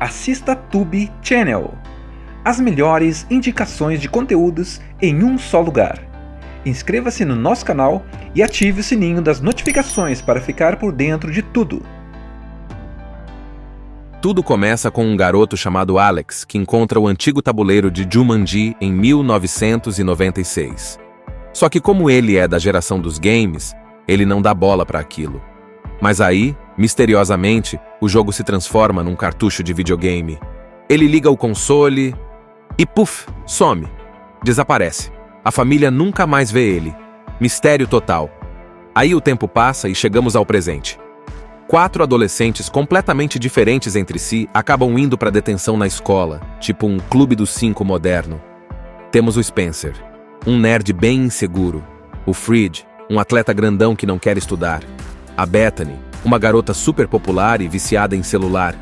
assista Tube Channel. As melhores indicações de conteúdos em um só lugar. Inscreva-se no nosso canal e ative o sininho das notificações para ficar por dentro de tudo. Tudo começa com um garoto chamado Alex, que encontra o antigo tabuleiro de Jumanji em 1996. Só que como ele é da geração dos games, ele não dá bola para aquilo. Mas aí, misteriosamente, o jogo se transforma num cartucho de videogame. Ele liga o console e puf, some. Desaparece. A família nunca mais vê ele. Mistério total. Aí o tempo passa e chegamos ao presente. 4 adolescentes completamente diferentes entre si acabam indo para detenção na escola, tipo um clube dos 5 moderno. Temos o Spencer, um nerd bem inseguro. O Fred, um atleta grandão que não quer estudar. A Bethany, uma garota super popular e viciada em celular.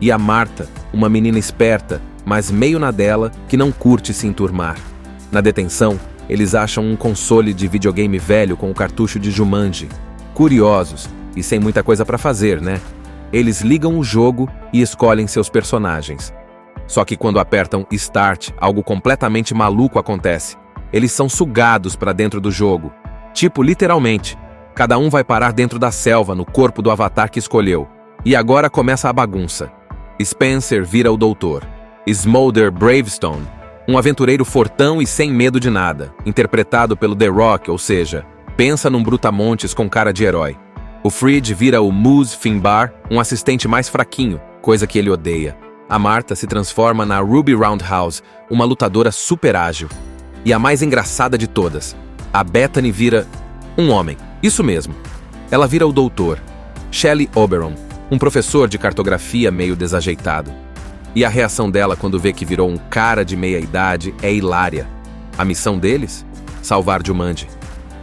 E a Martha, uma menina esperta, mas meio na dela, que não curte se enturmar. Na detenção, eles acham um console de videogame velho com o cartucho de Jumanji. Curiosos, e sem muita coisa pra fazer, né? Eles ligam o jogo e escolhem seus personagens. Só que quando apertam Start, algo completamente maluco acontece. Eles são sugados pra dentro do jogo. Tipo, literalmente. Cada um vai parar dentro da selva, no corpo do avatar que escolheu. E agora começa a bagunça. Spencer vira o doutor. Smolder Bravestone, um aventureiro fortão e sem medo de nada, interpretado pelo The Rock, ou seja, pensa num brutamontes com cara de herói. O Fred vira o Moose Finbar, um assistente mais fraquinho, coisa que ele odeia. A Martha se transforma na Ruby Roundhouse, uma lutadora super ágil. E a mais engraçada de todas, a Bethany vira um homem. Isso mesmo. Ela vira o doutor, Shelley Oberon, um professor de cartografia meio desajeitado. E a reação dela quando vê que virou um cara de meia-idade é hilária. A missão deles? Salvar Jumanji.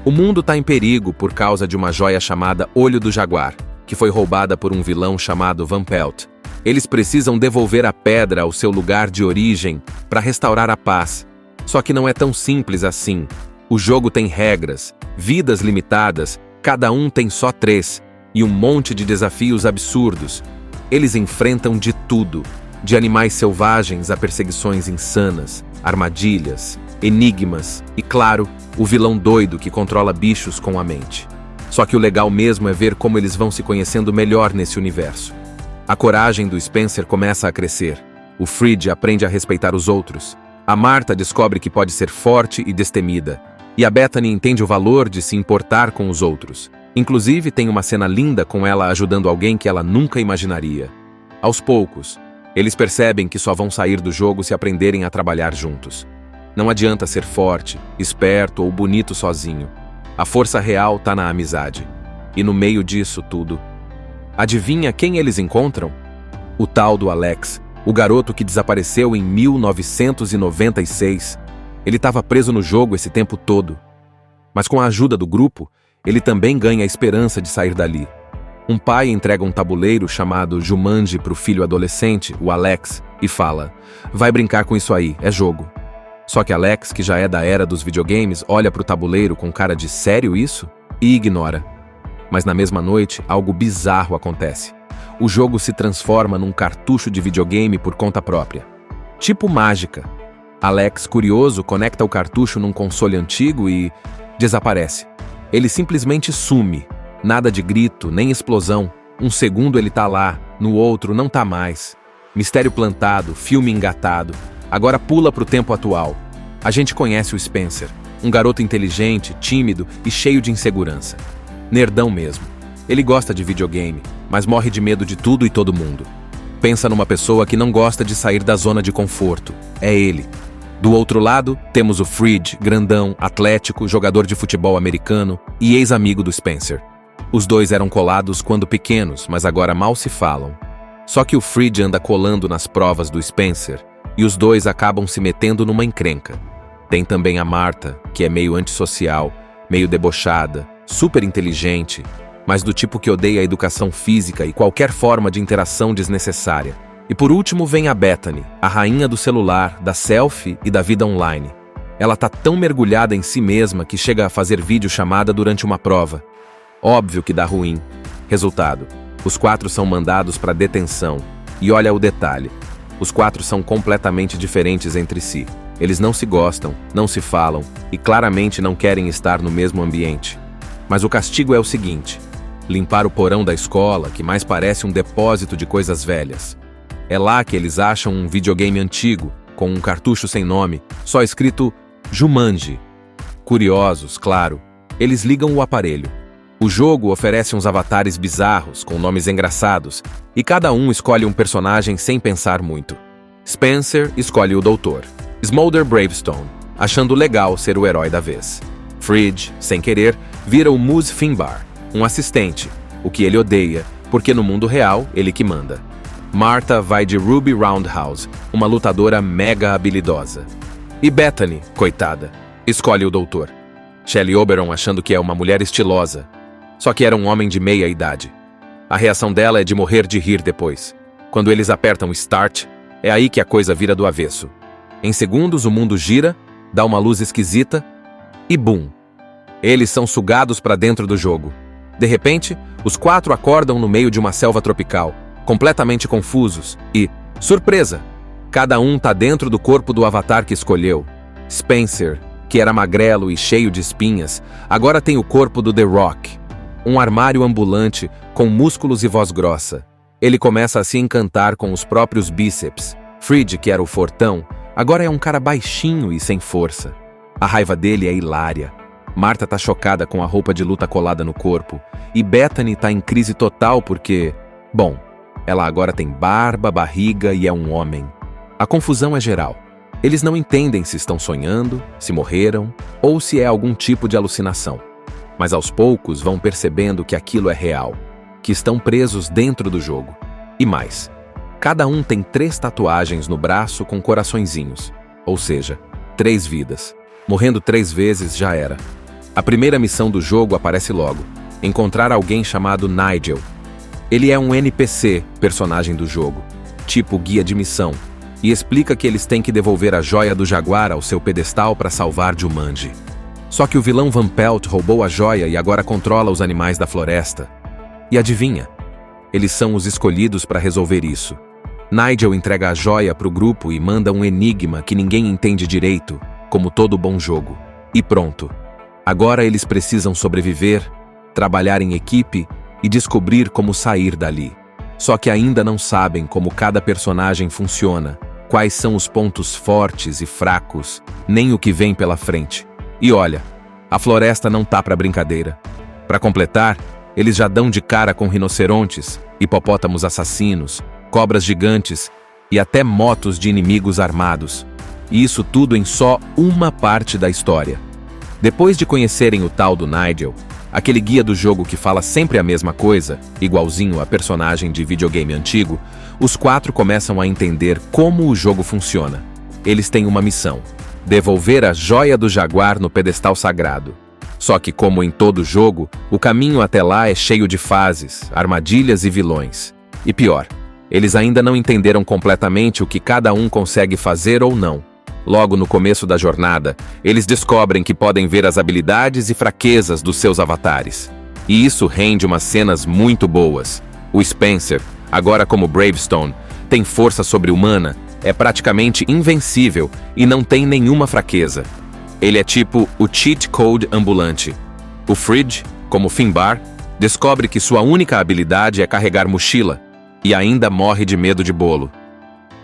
O mundo tá em perigo por causa de uma joia chamada Olho do Jaguar, que foi roubada por um vilão chamado Van Pelt. Eles precisam devolver a pedra ao seu lugar de origem para restaurar a paz. Só que não é tão simples assim. O jogo tem regras, vidas limitadas, cada um tem só 3, e um monte de desafios absurdos. Eles enfrentam de tudo, de animais selvagens a perseguições insanas, armadilhas, enigmas e, claro, o vilão doido que controla bichos com a mente. Só que o legal mesmo é ver como eles vão se conhecendo melhor nesse universo. A coragem do Spencer começa a crescer. O Fred aprende a respeitar os outros. A Martha descobre que pode ser forte e destemida. E a Bethany entende o valor de se importar com os outros. Inclusive, tem uma cena linda com ela ajudando alguém que ela nunca imaginaria. Aos poucos, eles percebem que só vão sair do jogo se aprenderem a trabalhar juntos. Não adianta ser forte, esperto ou bonito sozinho. A força real tá na amizade. E no meio disso tudo, adivinha quem eles encontram? O tal do Alex, o garoto que desapareceu em 1996. Ele estava preso no jogo esse tempo todo. Mas com a ajuda do grupo, ele também ganha a esperança de sair dali. Um pai entrega um tabuleiro chamado Jumanji para o filho adolescente, o Alex, e fala: vai brincar com isso aí, é jogo. Só que Alex, que já é da era dos videogames, olha para o tabuleiro com cara de sério isso? E ignora. Mas na mesma noite, algo bizarro acontece. O jogo se transforma num cartucho de videogame por conta própria. Tipo mágica. Alex, curioso, conecta o cartucho num console antigo e desaparece. Ele simplesmente some. Nada de grito, nem explosão. Um segundo ele tá lá, no outro não tá mais. Mistério plantado, filme engatado. Agora pula pro tempo atual. A gente conhece o Spencer, um garoto inteligente, tímido e cheio de insegurança. Nerdão mesmo. Ele gosta de videogame, mas morre de medo de tudo e todo mundo. Pensa numa pessoa que não gosta de sair da zona de conforto. É ele. Do outro lado, temos o Fred, grandão, atlético, jogador de futebol americano e ex-amigo do Spencer. Os dois eram colados quando pequenos, mas agora mal se falam. Só que o Fred anda colando nas provas do Spencer e os dois acabam se metendo numa encrenca. Tem também a Martha, que é meio antissocial, meio debochada, super inteligente, mas do tipo que odeia a educação física e qualquer forma de interação desnecessária. E por último vem a Bethany, a rainha do celular, da selfie e da vida online. Ela tá tão mergulhada em si mesma que chega a fazer videochamada durante uma prova. Óbvio que dá ruim. Resultado: os 4 são mandados para detenção. E olha o detalhe. Os quatro são completamente diferentes entre si. Eles não se gostam, não se falam e claramente não querem estar no mesmo ambiente. Mas o castigo é o seguinte: limpar o porão da escola, que mais parece um depósito de coisas velhas. É lá que eles acham um videogame antigo, com um cartucho sem nome, só escrito Jumanji. Curiosos, claro, eles ligam o aparelho. O jogo oferece uns avatares bizarros, com nomes engraçados, e cada um escolhe um personagem sem pensar muito. Spencer escolhe o Doutor. Smolder Bravestone, achando legal ser o herói da vez. Fridge, sem querer, vira o Muz Finbar, um assistente, o que ele odeia, porque no mundo real ele que manda. Martha vai de Ruby Roundhouse, uma lutadora mega habilidosa. E Bethany, coitada, escolhe o Doutor. Shelley Oberon achando que é uma mulher estilosa, só que era um homem de meia idade. A reação dela é de morrer de rir depois. Quando eles apertam Start, é aí que a coisa vira do avesso. Em segundos o mundo gira, dá uma luz esquisita e bum! Eles são sugados para dentro do jogo. De repente, os quatro acordam no meio de uma selva tropical, completamente confusos e, surpresa! Cada um tá dentro do corpo do avatar que escolheu. Spencer, que era magrelo e cheio de espinhas, agora tem o corpo do The Rock, um armário ambulante com músculos e voz grossa. Ele começa a se encantar com os próprios bíceps. Fridge, que era o fortão, agora é um cara baixinho e sem força. A raiva dele é hilária. Martha tá chocada com a roupa de luta colada no corpo, e Bethany tá em crise total porque, bom, ela agora tem barba, barriga e é um homem. A confusão é geral. Eles não entendem se estão sonhando, se morreram ou se é algum tipo de alucinação. Mas aos poucos vão percebendo que aquilo é real, que estão presos dentro do jogo. E mais, cada um tem 3 tatuagens no braço com coraçõezinhos, ou seja, 3 vidas. Morrendo 3 vezes já era. A primeira missão do jogo aparece logo: encontrar alguém chamado Nigel. Ele é um NPC, personagem do jogo, tipo guia de missão, e explica que eles têm que devolver a joia do jaguar ao seu pedestal para salvar Jumanji. Só que o vilão Van Pelt roubou a joia e agora controla os animais da floresta. E adivinha? Eles são os escolhidos para resolver isso. Nigel entrega a joia para o grupo e manda um enigma que ninguém entende direito, como todo bom jogo. E pronto. Agora eles precisam sobreviver, trabalhar em equipe e descobrir como sair dali. Só que ainda não sabem como cada personagem funciona, quais são os pontos fortes e fracos, nem o que vem pela frente. E olha, a floresta não tá pra brincadeira. Para completar, eles já dão de cara com rinocerontes, hipopótamos assassinos, cobras gigantes e até motos de inimigos armados. E isso tudo em só uma parte da história. Depois de conhecerem o tal do Nigel, aquele guia do jogo que fala sempre a mesma coisa, igualzinho a personagem de videogame antigo, os 4 começam a entender como o jogo funciona. Eles têm uma missão: devolver a joia do jaguar no pedestal sagrado. Só que, como em todo jogo, o caminho até lá é cheio de fases, armadilhas e vilões. E pior, eles ainda não entenderam completamente o que cada um consegue fazer ou não. Logo no começo da jornada, eles descobrem que podem ver as habilidades e fraquezas dos seus avatares. E isso rende umas cenas muito boas. O Spencer, agora como Bravestone, tem força sobre-humana, é praticamente invencível e não tem nenhuma fraqueza. Ele é tipo o cheat code ambulante. O Fridge, como Finbar, descobre que sua única habilidade é carregar mochila e ainda morre de medo de bolo.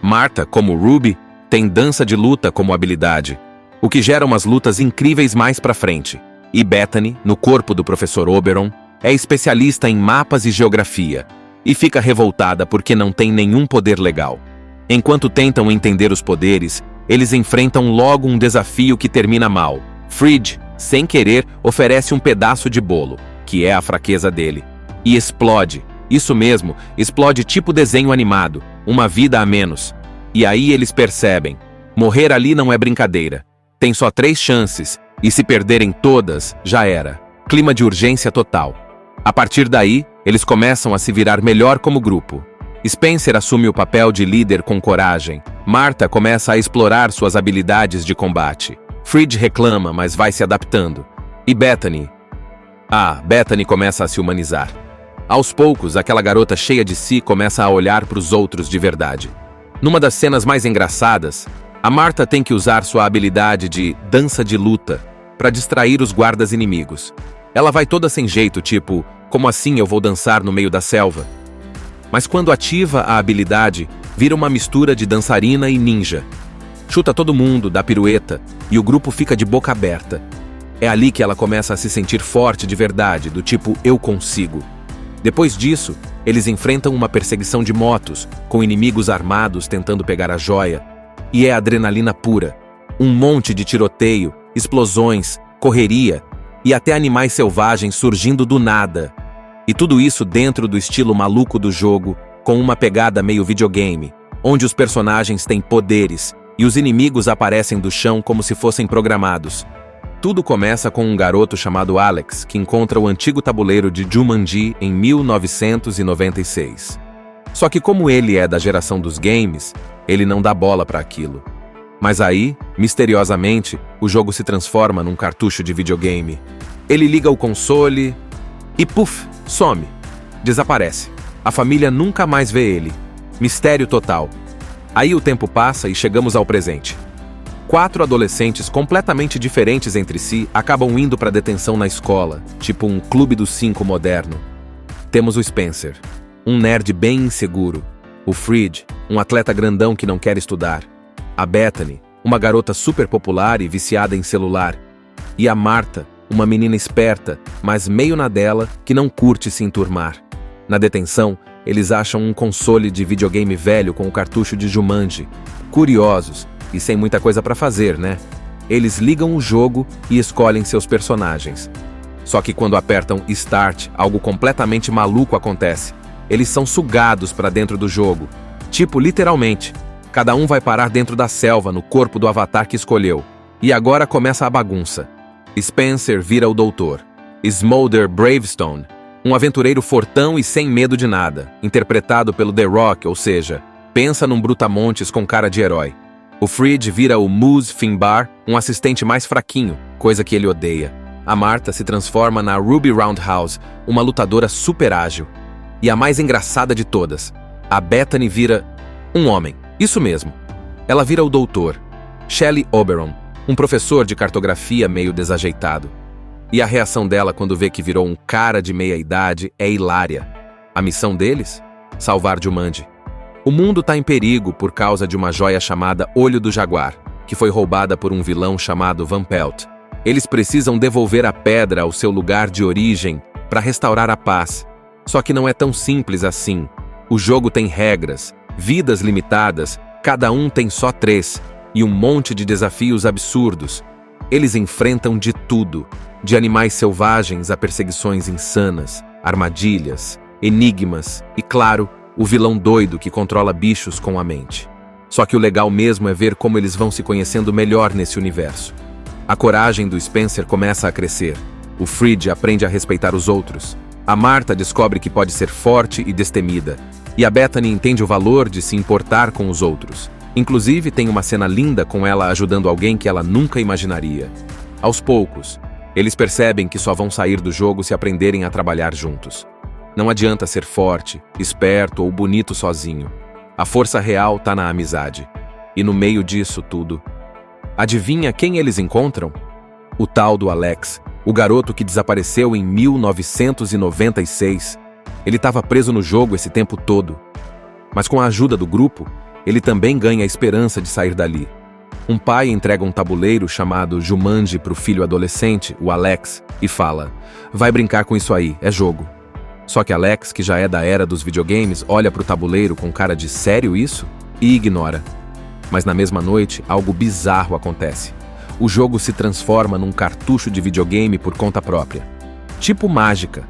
Martha, como Ruby, tem dança de luta como habilidade, o que gera umas lutas incríveis mais pra frente. E Bethany, no corpo do professor Oberon, é especialista em mapas e geografia, e fica revoltada porque não tem nenhum poder legal. Enquanto tentam entender os poderes, eles enfrentam logo um desafio que termina mal. Fridge, sem querer, oferece um pedaço de bolo, que é a fraqueza dele, e explode. Isso mesmo, explode tipo desenho animado, uma vida a menos. E aí eles percebem, morrer ali não é brincadeira. Tem só 3 chances, e se perderem todas, já era. Clima de urgência total. A partir daí, eles começam a se virar melhor como grupo. Spencer assume o papel de líder com coragem. Martha começa a explorar suas habilidades de combate. Fridge reclama, mas vai se adaptando. E Bethany? Bethany começa a se humanizar. Aos poucos, aquela garota cheia de si começa a olhar para os outros de verdade. Numa das cenas mais engraçadas, a Martha tem que usar sua habilidade de dança de luta para distrair os guardas inimigos. Ela vai toda sem jeito, tipo, como assim eu vou dançar no meio da selva? Mas quando ativa a habilidade, vira uma mistura de dançarina e ninja. Chuta todo mundo, dá pirueta, e o grupo fica de boca aberta. É ali que ela começa a se sentir forte de verdade, do tipo, eu consigo. Depois disso, eles enfrentam uma perseguição de motos, com inimigos armados tentando pegar a joia. E é adrenalina pura. Um monte de tiroteio, explosões, correria e até animais selvagens surgindo do nada. E tudo isso dentro do estilo maluco do jogo, com uma pegada meio videogame, onde os personagens têm poderes e os inimigos aparecem do chão como se fossem programados. Tudo começa com um garoto chamado Alex, que encontra o antigo tabuleiro de Jumanji em 1996. Só que como ele é da geração dos games, ele não dá bola para aquilo. Mas aí, misteriosamente, o jogo se transforma num cartucho de videogame. Ele liga o console e puf, some. Desaparece. A família nunca mais vê ele. Mistério total. Aí o tempo passa e chegamos ao presente. 4 adolescentes completamente diferentes entre si acabam indo para detenção na escola, tipo um clube dos 5 moderno. Temos o Spencer, um nerd bem inseguro. O Fred, um atleta grandão que não quer estudar. A Bethany, uma garota super popular e viciada em celular. E a Martha, uma menina esperta, mas meio na dela, que não curte se enturmar. Na detenção, eles acham um console de videogame velho com o cartucho de Jumanji. Curiosos, e sem muita coisa para fazer, né? Eles ligam o jogo e escolhem seus personagens. Só que quando apertam Start, algo completamente maluco acontece. Eles são sugados para dentro do jogo. Tipo, literalmente. Cada um vai parar dentro da selva, no corpo do avatar que escolheu. E agora começa a bagunça. Spencer vira o doutor. Smolder Bravestone, um aventureiro fortão e sem medo de nada, interpretado pelo The Rock, ou seja, pensa num brutamontes com cara de herói. O Fred vira o Moose Finbar, um assistente mais fraquinho, coisa que ele odeia. A Martha se transforma na Ruby Roundhouse, uma lutadora super ágil. E a mais engraçada de todas, a Bethany vira um homem. Isso mesmo. Ela vira o doutor, Shelley Oberon, um professor de cartografia meio desajeitado. E a reação dela quando vê que virou um cara de meia-idade é hilária. A missão deles? Salvar Jumanji. O mundo está em perigo por causa de uma joia chamada Olho do Jaguar, que foi roubada por um vilão chamado Van Pelt. Eles precisam devolver a pedra ao seu lugar de origem para restaurar a paz. Só que não é tão simples assim. O jogo tem regras, vidas limitadas, cada um tem só 3, e um monte de desafios absurdos. Eles enfrentam de tudo, de animais selvagens a perseguições insanas, armadilhas, enigmas e, claro, o vilão doido que controla bichos com a mente. Só que o legal mesmo é ver como eles vão se conhecendo melhor nesse universo. A coragem do Spencer começa a crescer. O Fred aprende a respeitar os outros. A Martha descobre que pode ser forte e destemida. E a Bethany entende o valor de se importar com os outros. Inclusive, tem uma cena linda com ela ajudando alguém que ela nunca imaginaria. Aos poucos, eles percebem que só vão sair do jogo se aprenderem a trabalhar juntos. Não adianta ser forte, esperto ou bonito sozinho. A força real está na amizade. E no meio disso tudo, adivinha quem eles encontram? O tal do Alex, o garoto que desapareceu em 1996. Ele estava preso no jogo esse tempo todo. Mas com a ajuda do grupo, ele também ganha a esperança de sair dali. Um pai entrega um tabuleiro chamado Jumanji para o filho adolescente, o Alex, e fala: vai brincar com isso aí, é jogo. Só que Alex, que já é da era dos videogames, olha para o tabuleiro com cara de sério isso? E ignora. Mas na mesma noite, algo bizarro acontece. O jogo se transforma num cartucho de videogame por conta própria. Tipo mágica.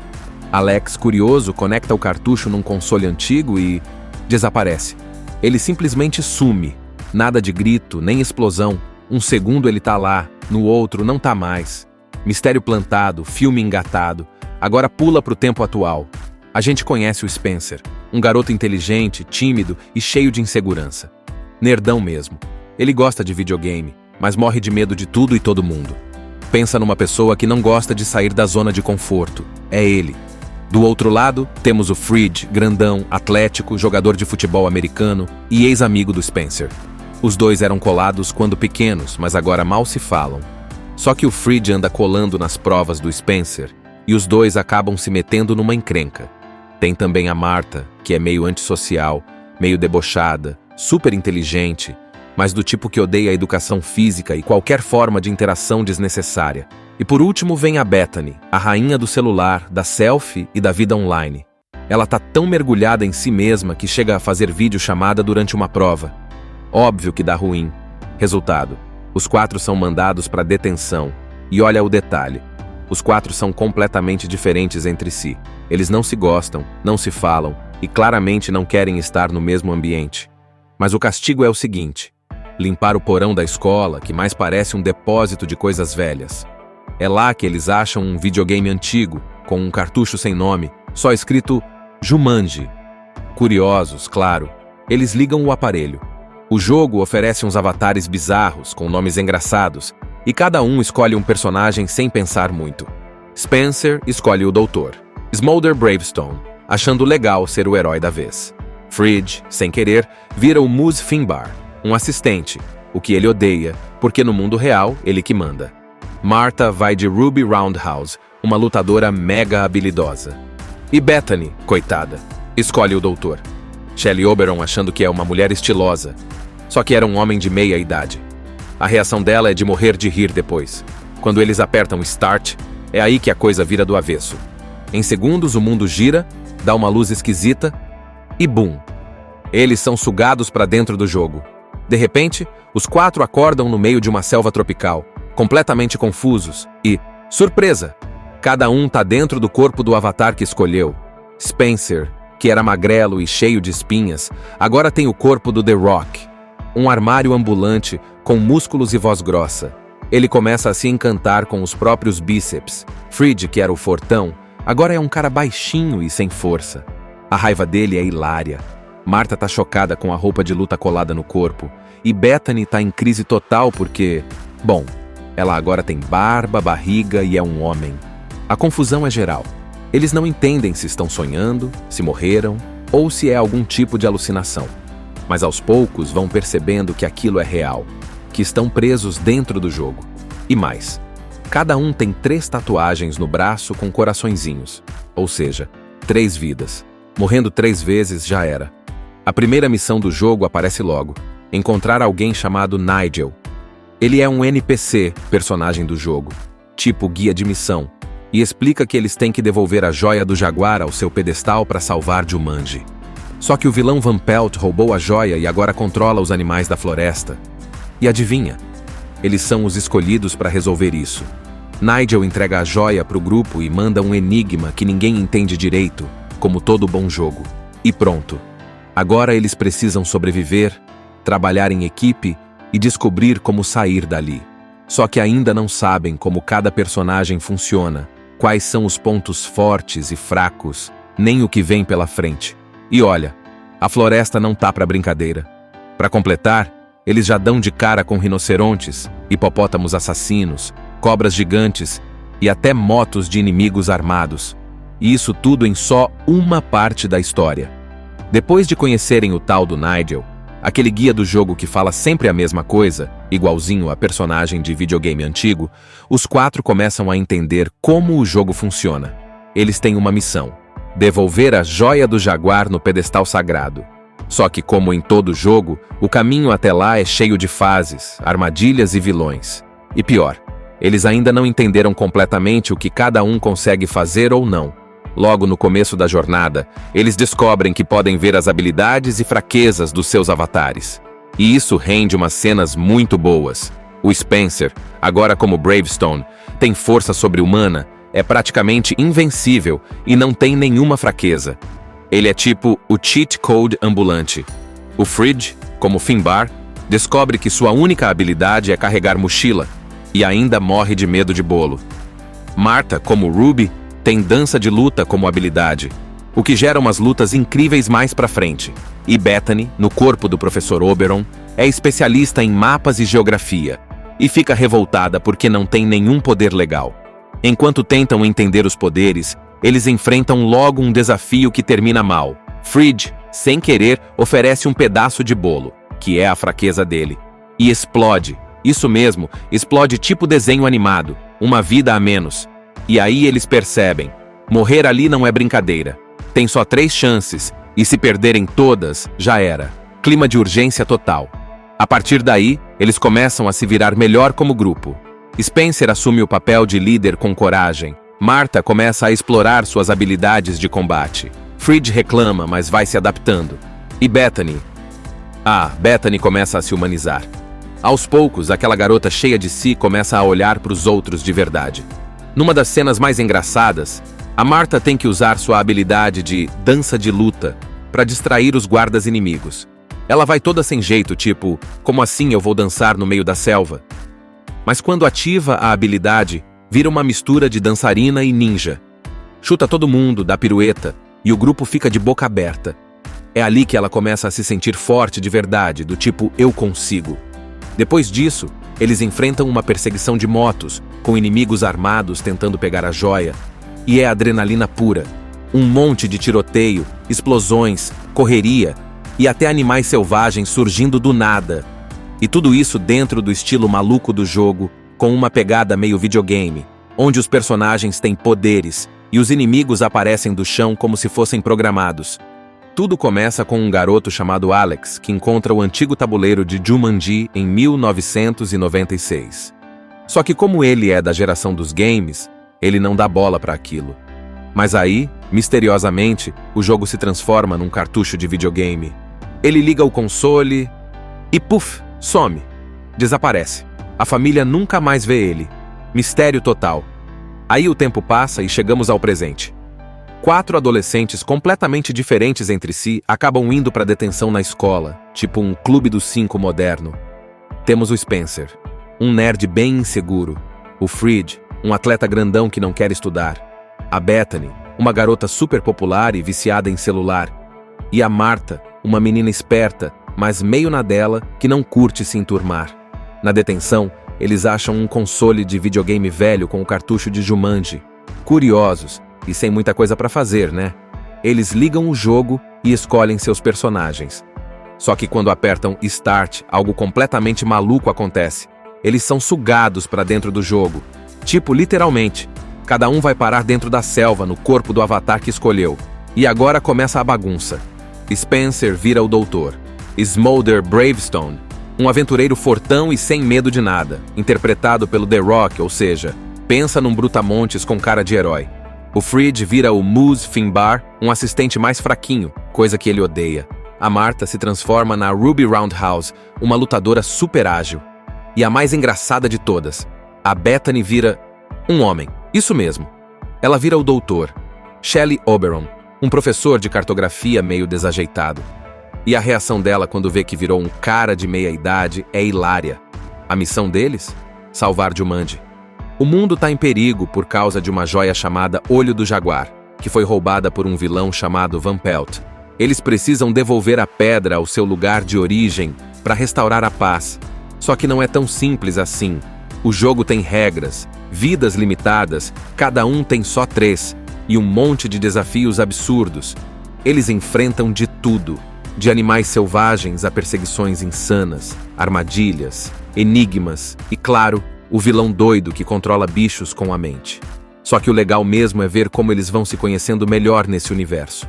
Alex, curioso, conecta o cartucho num console antigo e desaparece. Ele simplesmente some. Nada de grito, nem explosão. Um segundo ele tá lá, no outro não tá mais. Mistério plantado, filme engatado. Agora pula pro tempo atual. A gente conhece o Spencer, um garoto inteligente, tímido e cheio de insegurança. Nerdão mesmo. Ele gosta de videogame, mas morre de medo de tudo e todo mundo. Pensa numa pessoa que não gosta de sair da zona de conforto. É ele. Do outro lado, temos o Fridge, grandão, atlético, jogador de futebol americano e ex-amigo do Spencer. Os dois eram colados quando pequenos, mas agora mal se falam. Só que o Fridge anda colando nas provas do Spencer e os dois acabam se metendo numa encrenca. Tem também a Martha, que é meio antissocial, meio debochada, super inteligente, mas do tipo que odeia a educação física e qualquer forma de interação desnecessária. E por último vem a Bethany, a rainha do celular, da selfie e da vida online. Ela tá tão mergulhada em si mesma que chega a fazer videochamada durante uma prova. Óbvio que dá ruim. Resultado: os 4 são mandados para detenção. E olha o detalhe: os 4 são completamente diferentes entre si. Eles não se gostam, não se falam e claramente não querem estar no mesmo ambiente. Mas o castigo é o seguinte: limpar o porão da escola, que mais parece um depósito de coisas velhas. É lá que eles acham um videogame antigo, com um cartucho sem nome, só escrito Jumanji. Curiosos, claro, eles ligam o aparelho. O jogo oferece uns avatares bizarros, com nomes engraçados, e cada um escolhe um personagem sem pensar muito. Spencer escolhe o doutor. Smolder Bravestone, achando legal ser o herói da vez. Fridge, sem querer, vira o Mus Finbar, um assistente, o que ele odeia, porque no mundo real, ele que manda. Martha vai de Ruby Roundhouse, uma lutadora mega habilidosa. E Bethany, coitada, escolhe o doutor. Shelley Oberon achando que é uma mulher estilosa, só que era um homem de meia idade. A reação dela é de morrer de rir depois. Quando eles apertam Start, é aí que a coisa vira do avesso. Em segundos o mundo gira, dá uma luz esquisita e bum! Eles são sugados para dentro do jogo. De repente, os 4 acordam no meio de uma selva tropical, completamente confusos e, surpresa! Cada um tá dentro do corpo do avatar que escolheu. Spencer, que era magrelo e cheio de espinhas, agora tem o corpo do The Rock, um armário ambulante com músculos e voz grossa. Ele começa a se encantar com os próprios bíceps. Fridge, que era o fortão, agora é um cara baixinho e sem força. A raiva dele é hilária. Martha tá chocada com a roupa de luta colada no corpo. E Bethany tá em crise total porque, bom, ela agora tem barba, barriga e é um homem. A confusão é geral. Eles não entendem se estão sonhando, se morreram ou se é algum tipo de alucinação. Mas aos poucos vão percebendo que aquilo é real, que estão presos dentro do jogo. E mais, cada um tem 3 tatuagens no braço com coraçõezinhos, ou seja, 3 vidas. Morrendo 3 vezes já era. A primeira missão do jogo aparece logo: encontrar alguém chamado Nigel. Ele é um NPC, personagem do jogo, tipo guia de missão, e explica que eles têm que devolver a joia do jaguar ao seu pedestal para salvar Jumanji. Só que o vilão Van Pelt roubou a joia e agora controla os animais da floresta. E adivinha? Eles são os escolhidos para resolver isso. Nigel entrega a joia para o grupo e manda um enigma que ninguém entende direito, como todo bom jogo. E pronto. Agora eles precisam sobreviver, trabalhar em equipe e descobrir como sair dali. Só que ainda não sabem como cada personagem funciona, quais são os pontos fortes e fracos, nem o que vem pela frente. E olha, a floresta não tá pra brincadeira. Para completar, eles já dão de cara com rinocerontes, hipopótamos assassinos, cobras gigantes e até motos de inimigos armados. E isso tudo em só uma parte da história. Depois de conhecerem o tal do Nigel, aquele guia do jogo que fala sempre a mesma coisa, igualzinho a personagem de videogame antigo, os 4 começam a entender como o jogo funciona. Eles têm uma missão: devolver a joia do jaguar no pedestal sagrado. Só que, como em todo jogo, o caminho até lá é cheio de fases, armadilhas e vilões. E pior, eles ainda não entenderam completamente o que cada um consegue fazer ou não. Logo no começo da jornada, eles descobrem que podem ver as habilidades e fraquezas dos seus avatares. E isso rende umas cenas muito boas. O Spencer, agora como Bravestone, tem força sobre-humana, é praticamente invencível e não tem nenhuma fraqueza. Ele é tipo o cheat code ambulante. O Fridge, como Finbar, descobre que sua única habilidade é carregar mochila e ainda morre de medo de bolo. Martha, como Ruby, tem dança de luta como habilidade, o que gera umas lutas incríveis mais pra frente. E Bethany, no corpo do professor Oberon, é especialista em mapas e geografia, e fica revoltada porque não tem nenhum poder legal. Enquanto tentam entender os poderes, eles enfrentam logo um desafio que termina mal. Fridge, sem querer, oferece um pedaço de bolo, que é a fraqueza dele, e explode. Isso mesmo, explode tipo desenho animado, uma vida a menos. E aí eles percebem, morrer ali não é brincadeira. Tem só 3 chances, e se perderem todas, já era. Clima de urgência total. A partir daí, eles começam a se virar melhor como grupo. Spencer assume o papel de líder com coragem. Martha começa a explorar suas habilidades de combate. Fridge reclama, mas vai se adaptando. E Bethany? Bethany começa a se humanizar. Aos poucos, aquela garota cheia de si começa a olhar para os outros de verdade. Numa das cenas mais engraçadas, a Martha tem que usar sua habilidade de dança de luta para distrair os guardas inimigos. Ela vai toda sem jeito, tipo, como assim eu vou dançar no meio da selva? Mas quando ativa a habilidade, vira uma mistura de dançarina e ninja. Chuta todo mundo, dá pirueta, e o grupo fica de boca aberta. É ali que ela começa a se sentir forte de verdade, do tipo, eu consigo. Depois disso, eles enfrentam uma perseguição de motos, com inimigos armados tentando pegar a joia. E é adrenalina pura. Um monte de tiroteio, explosões, correria e até animais selvagens surgindo do nada. E tudo isso dentro do estilo maluco do jogo, com uma pegada meio videogame, onde os personagens têm poderes e os inimigos aparecem do chão como se fossem programados. Tudo começa com um garoto chamado Alex, que encontra o antigo tabuleiro de Jumanji em 1996. Só que como ele é da geração dos games, ele não dá bola para aquilo. Mas aí, misteriosamente, o jogo se transforma num cartucho de videogame. Ele liga o console e puf, some. Desaparece. A família nunca mais vê ele. Mistério total. Aí o tempo passa e chegamos ao presente. 4 adolescentes completamente diferentes entre si acabam indo para detenção na escola, tipo um clube dos 5 moderno. Temos o Spencer, um nerd bem inseguro. O Fridge, um atleta grandão que não quer estudar. A Bethany, uma garota super popular e viciada em celular. E a Martha, uma menina esperta, mas meio na dela, que não curte se enturmar. Na detenção, eles acham um console de videogame velho com o cartucho de Jumanji. Curiosos, e sem muita coisa para fazer, né? Eles ligam o jogo e escolhem seus personagens. Só que quando apertam Start, algo completamente maluco acontece. Eles são sugados para dentro do jogo. Tipo, literalmente. Cada um vai parar dentro da selva, no corpo do avatar que escolheu. E agora começa a bagunça. Spencer vira o doutor. Smolder Bravestone, um aventureiro fortão e sem medo de nada, interpretado pelo The Rock, ou seja, pensa num brutamontes com cara de herói. O Fridge vira o Moose Finbar, um assistente mais fraquinho, coisa que ele odeia. A Martha se transforma na Ruby Roundhouse, uma lutadora super ágil. E a mais engraçada de todas, a Bethany vira um homem. Isso mesmo. Ela vira o doutor, Shelley Oberon, um professor de cartografia meio desajeitado. E a reação dela quando vê que virou um cara de meia-idade é hilária. A missão deles? Salvar Jumanji. O mundo está em perigo por causa de uma joia chamada Olho do Jaguar, que foi roubada por um vilão chamado Van Pelt. Eles precisam devolver a pedra ao seu lugar de origem para restaurar a paz. Só que não é tão simples assim. O jogo tem regras, vidas limitadas, cada um tem só 3, e um monte de desafios absurdos. Eles enfrentam de tudo, de animais selvagens a perseguições insanas, armadilhas, enigmas e, claro, o vilão doido que controla bichos com a mente. Só que o legal mesmo é ver como eles vão se conhecendo melhor nesse universo.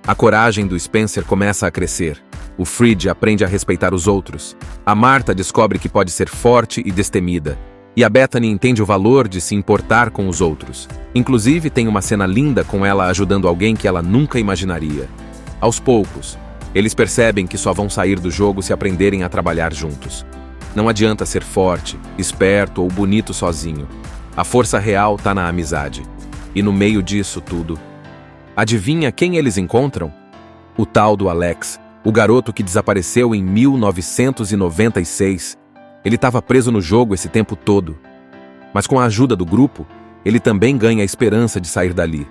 A coragem do Spencer começa a crescer. O Fridge aprende a respeitar os outros. A Martha descobre que pode ser forte e destemida. E a Bethany entende o valor de se importar com os outros. Inclusive, tem uma cena linda com ela ajudando alguém que ela nunca imaginaria. Aos poucos, eles percebem que só vão sair do jogo se aprenderem a trabalhar juntos. Não adianta ser forte, esperto ou bonito sozinho. A força real tá na amizade. E no meio disso tudo, adivinha quem eles encontram? O tal do Alex, o garoto que desapareceu em 1996. Ele estava preso no jogo esse tempo todo. Mas com a ajuda do grupo, ele também ganha a esperança de sair dali.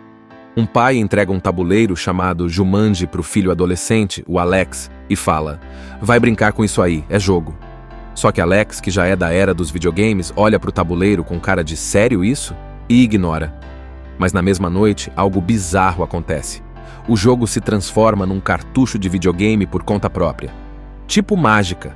Um pai entrega um tabuleiro chamado Jumanji para o filho adolescente, o Alex, e fala: vai brincar com isso aí, é jogo. Só que Alex, que já é da era dos videogames, olha para o tabuleiro com cara de sério isso? E ignora. Mas na mesma noite, algo bizarro acontece. O jogo se transforma num cartucho de videogame por conta própria. Tipo mágica.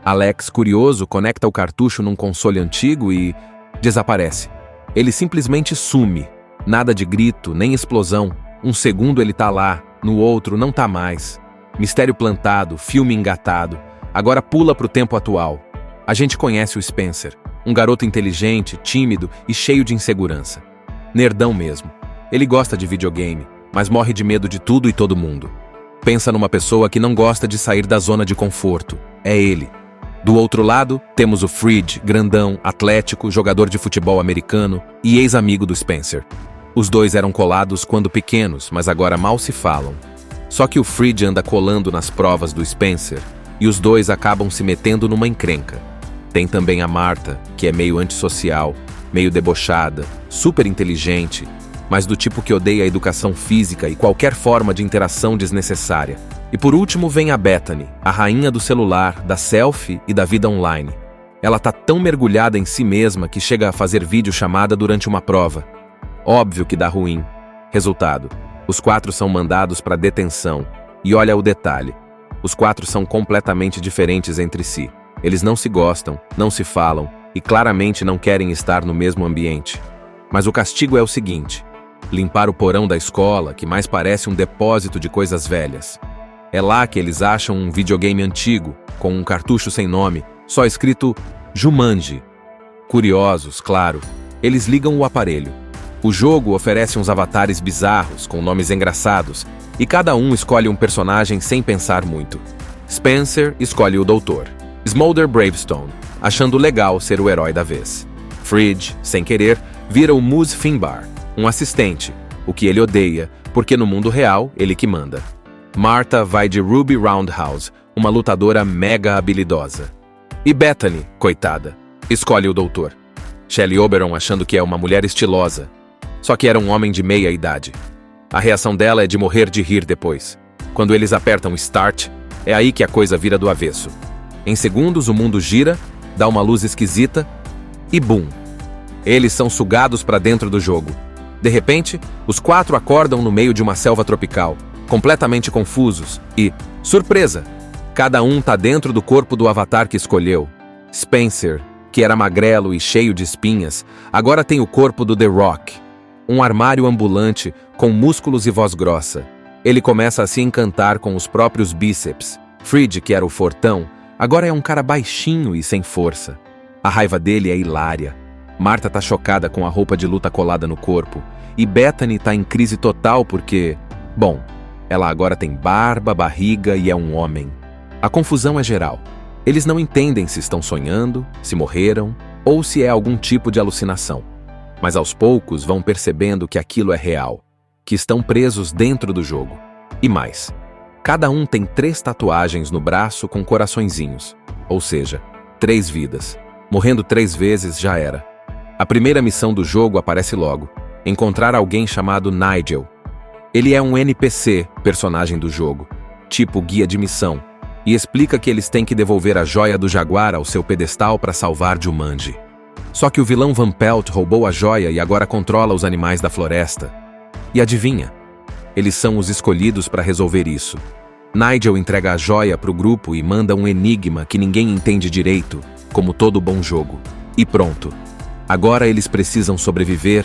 Alex, curioso, conecta o cartucho num console antigo e desaparece. Ele simplesmente some. Nada de grito, nem explosão. Um segundo ele tá lá, no outro não tá mais. Mistério plantado, filme engatado. Agora pula pro tempo atual. A gente conhece o Spencer, um garoto inteligente, tímido e cheio de insegurança. Nerdão mesmo. Ele gosta de videogame, mas morre de medo de tudo e todo mundo. Pensa numa pessoa que não gosta de sair da zona de conforto. É ele. Do outro lado, temos o Fridge, grandão, atlético, jogador de futebol americano e ex-amigo do Spencer. Os dois eram colados quando pequenos, mas agora mal se falam. Só que o Fridge anda colando nas provas do Spencer e os dois acabam se metendo numa encrenca. Tem também a Martha, que é meio antissocial, meio debochada, super inteligente, mas do tipo que odeia a educação física e qualquer forma de interação desnecessária. E por último vem a Bethany, a rainha do celular, da selfie e da vida online. Ela tá tão mergulhada em si mesma que chega a fazer videochamada durante uma prova. Óbvio que dá ruim. Resultado: os 4 são mandados para detenção. E olha o detalhe: os 4 são completamente diferentes entre si. Eles não se gostam, não se falam e claramente não querem estar no mesmo ambiente. Mas o castigo é o seguinte: limpar o porão da escola, que mais parece um depósito de coisas velhas. É lá que eles acham um videogame antigo, com um cartucho sem nome, só escrito Jumanji. Curiosos, claro, eles ligam o aparelho. O jogo oferece uns avatares bizarros, com nomes engraçados, e cada um escolhe um personagem sem pensar muito. Spencer escolhe o Doutor. Smolder Bravestone, achando legal ser o herói da vez. Fridge, sem querer, vira o Muz Finbar, um assistente, o que ele odeia, porque no mundo real, ele que manda. Martha vai de Ruby Roundhouse, uma lutadora mega habilidosa. E Bethany, coitada, escolhe o Doutor. Shelley Oberon achando que é uma mulher estilosa, só que era um homem de meia idade. A reação dela é de morrer de rir depois. Quando eles apertam Start, é aí que a coisa vira do avesso. Em segundos o mundo gira, dá uma luz esquisita e bum! Eles são sugados para dentro do jogo. De repente, os 4 acordam no meio de uma selva tropical, completamente confusos e, surpresa! Cada um tá dentro do corpo do avatar que escolheu. Spencer, que era magrelo e cheio de espinhas, agora tem o corpo do The Rock, um armário ambulante com músculos e voz grossa. Ele começa a se encantar com os próprios bíceps. Fridge, que era o fortão, agora é um cara baixinho e sem força. A raiva dele é hilária. Martha tá chocada com a roupa de luta colada no corpo, e Bethany tá em crise total porque, bom, ela agora tem barba, barriga e é um homem. A confusão é geral. Eles não entendem se estão sonhando, se morreram, ou se é algum tipo de alucinação. Mas aos poucos vão percebendo que aquilo é real, que estão presos dentro do jogo. E mais, cada um tem 3 tatuagens no braço com coraçõezinhos, ou seja, 3 vidas. Morrendo 3 vezes já era. A primeira missão do jogo aparece logo: encontrar alguém chamado Nigel. Ele é um NPC, personagem do jogo, tipo guia de missão, e explica que eles têm que devolver a joia do jaguar ao seu pedestal para salvar Jumanji. Só que o vilão Van Pelt roubou a joia e agora controla os animais da floresta. E adivinha? Eles são os escolhidos para resolver isso. Nigel entrega a joia para o grupo e manda um enigma que ninguém entende direito, como todo bom jogo. E pronto. Agora eles precisam sobreviver,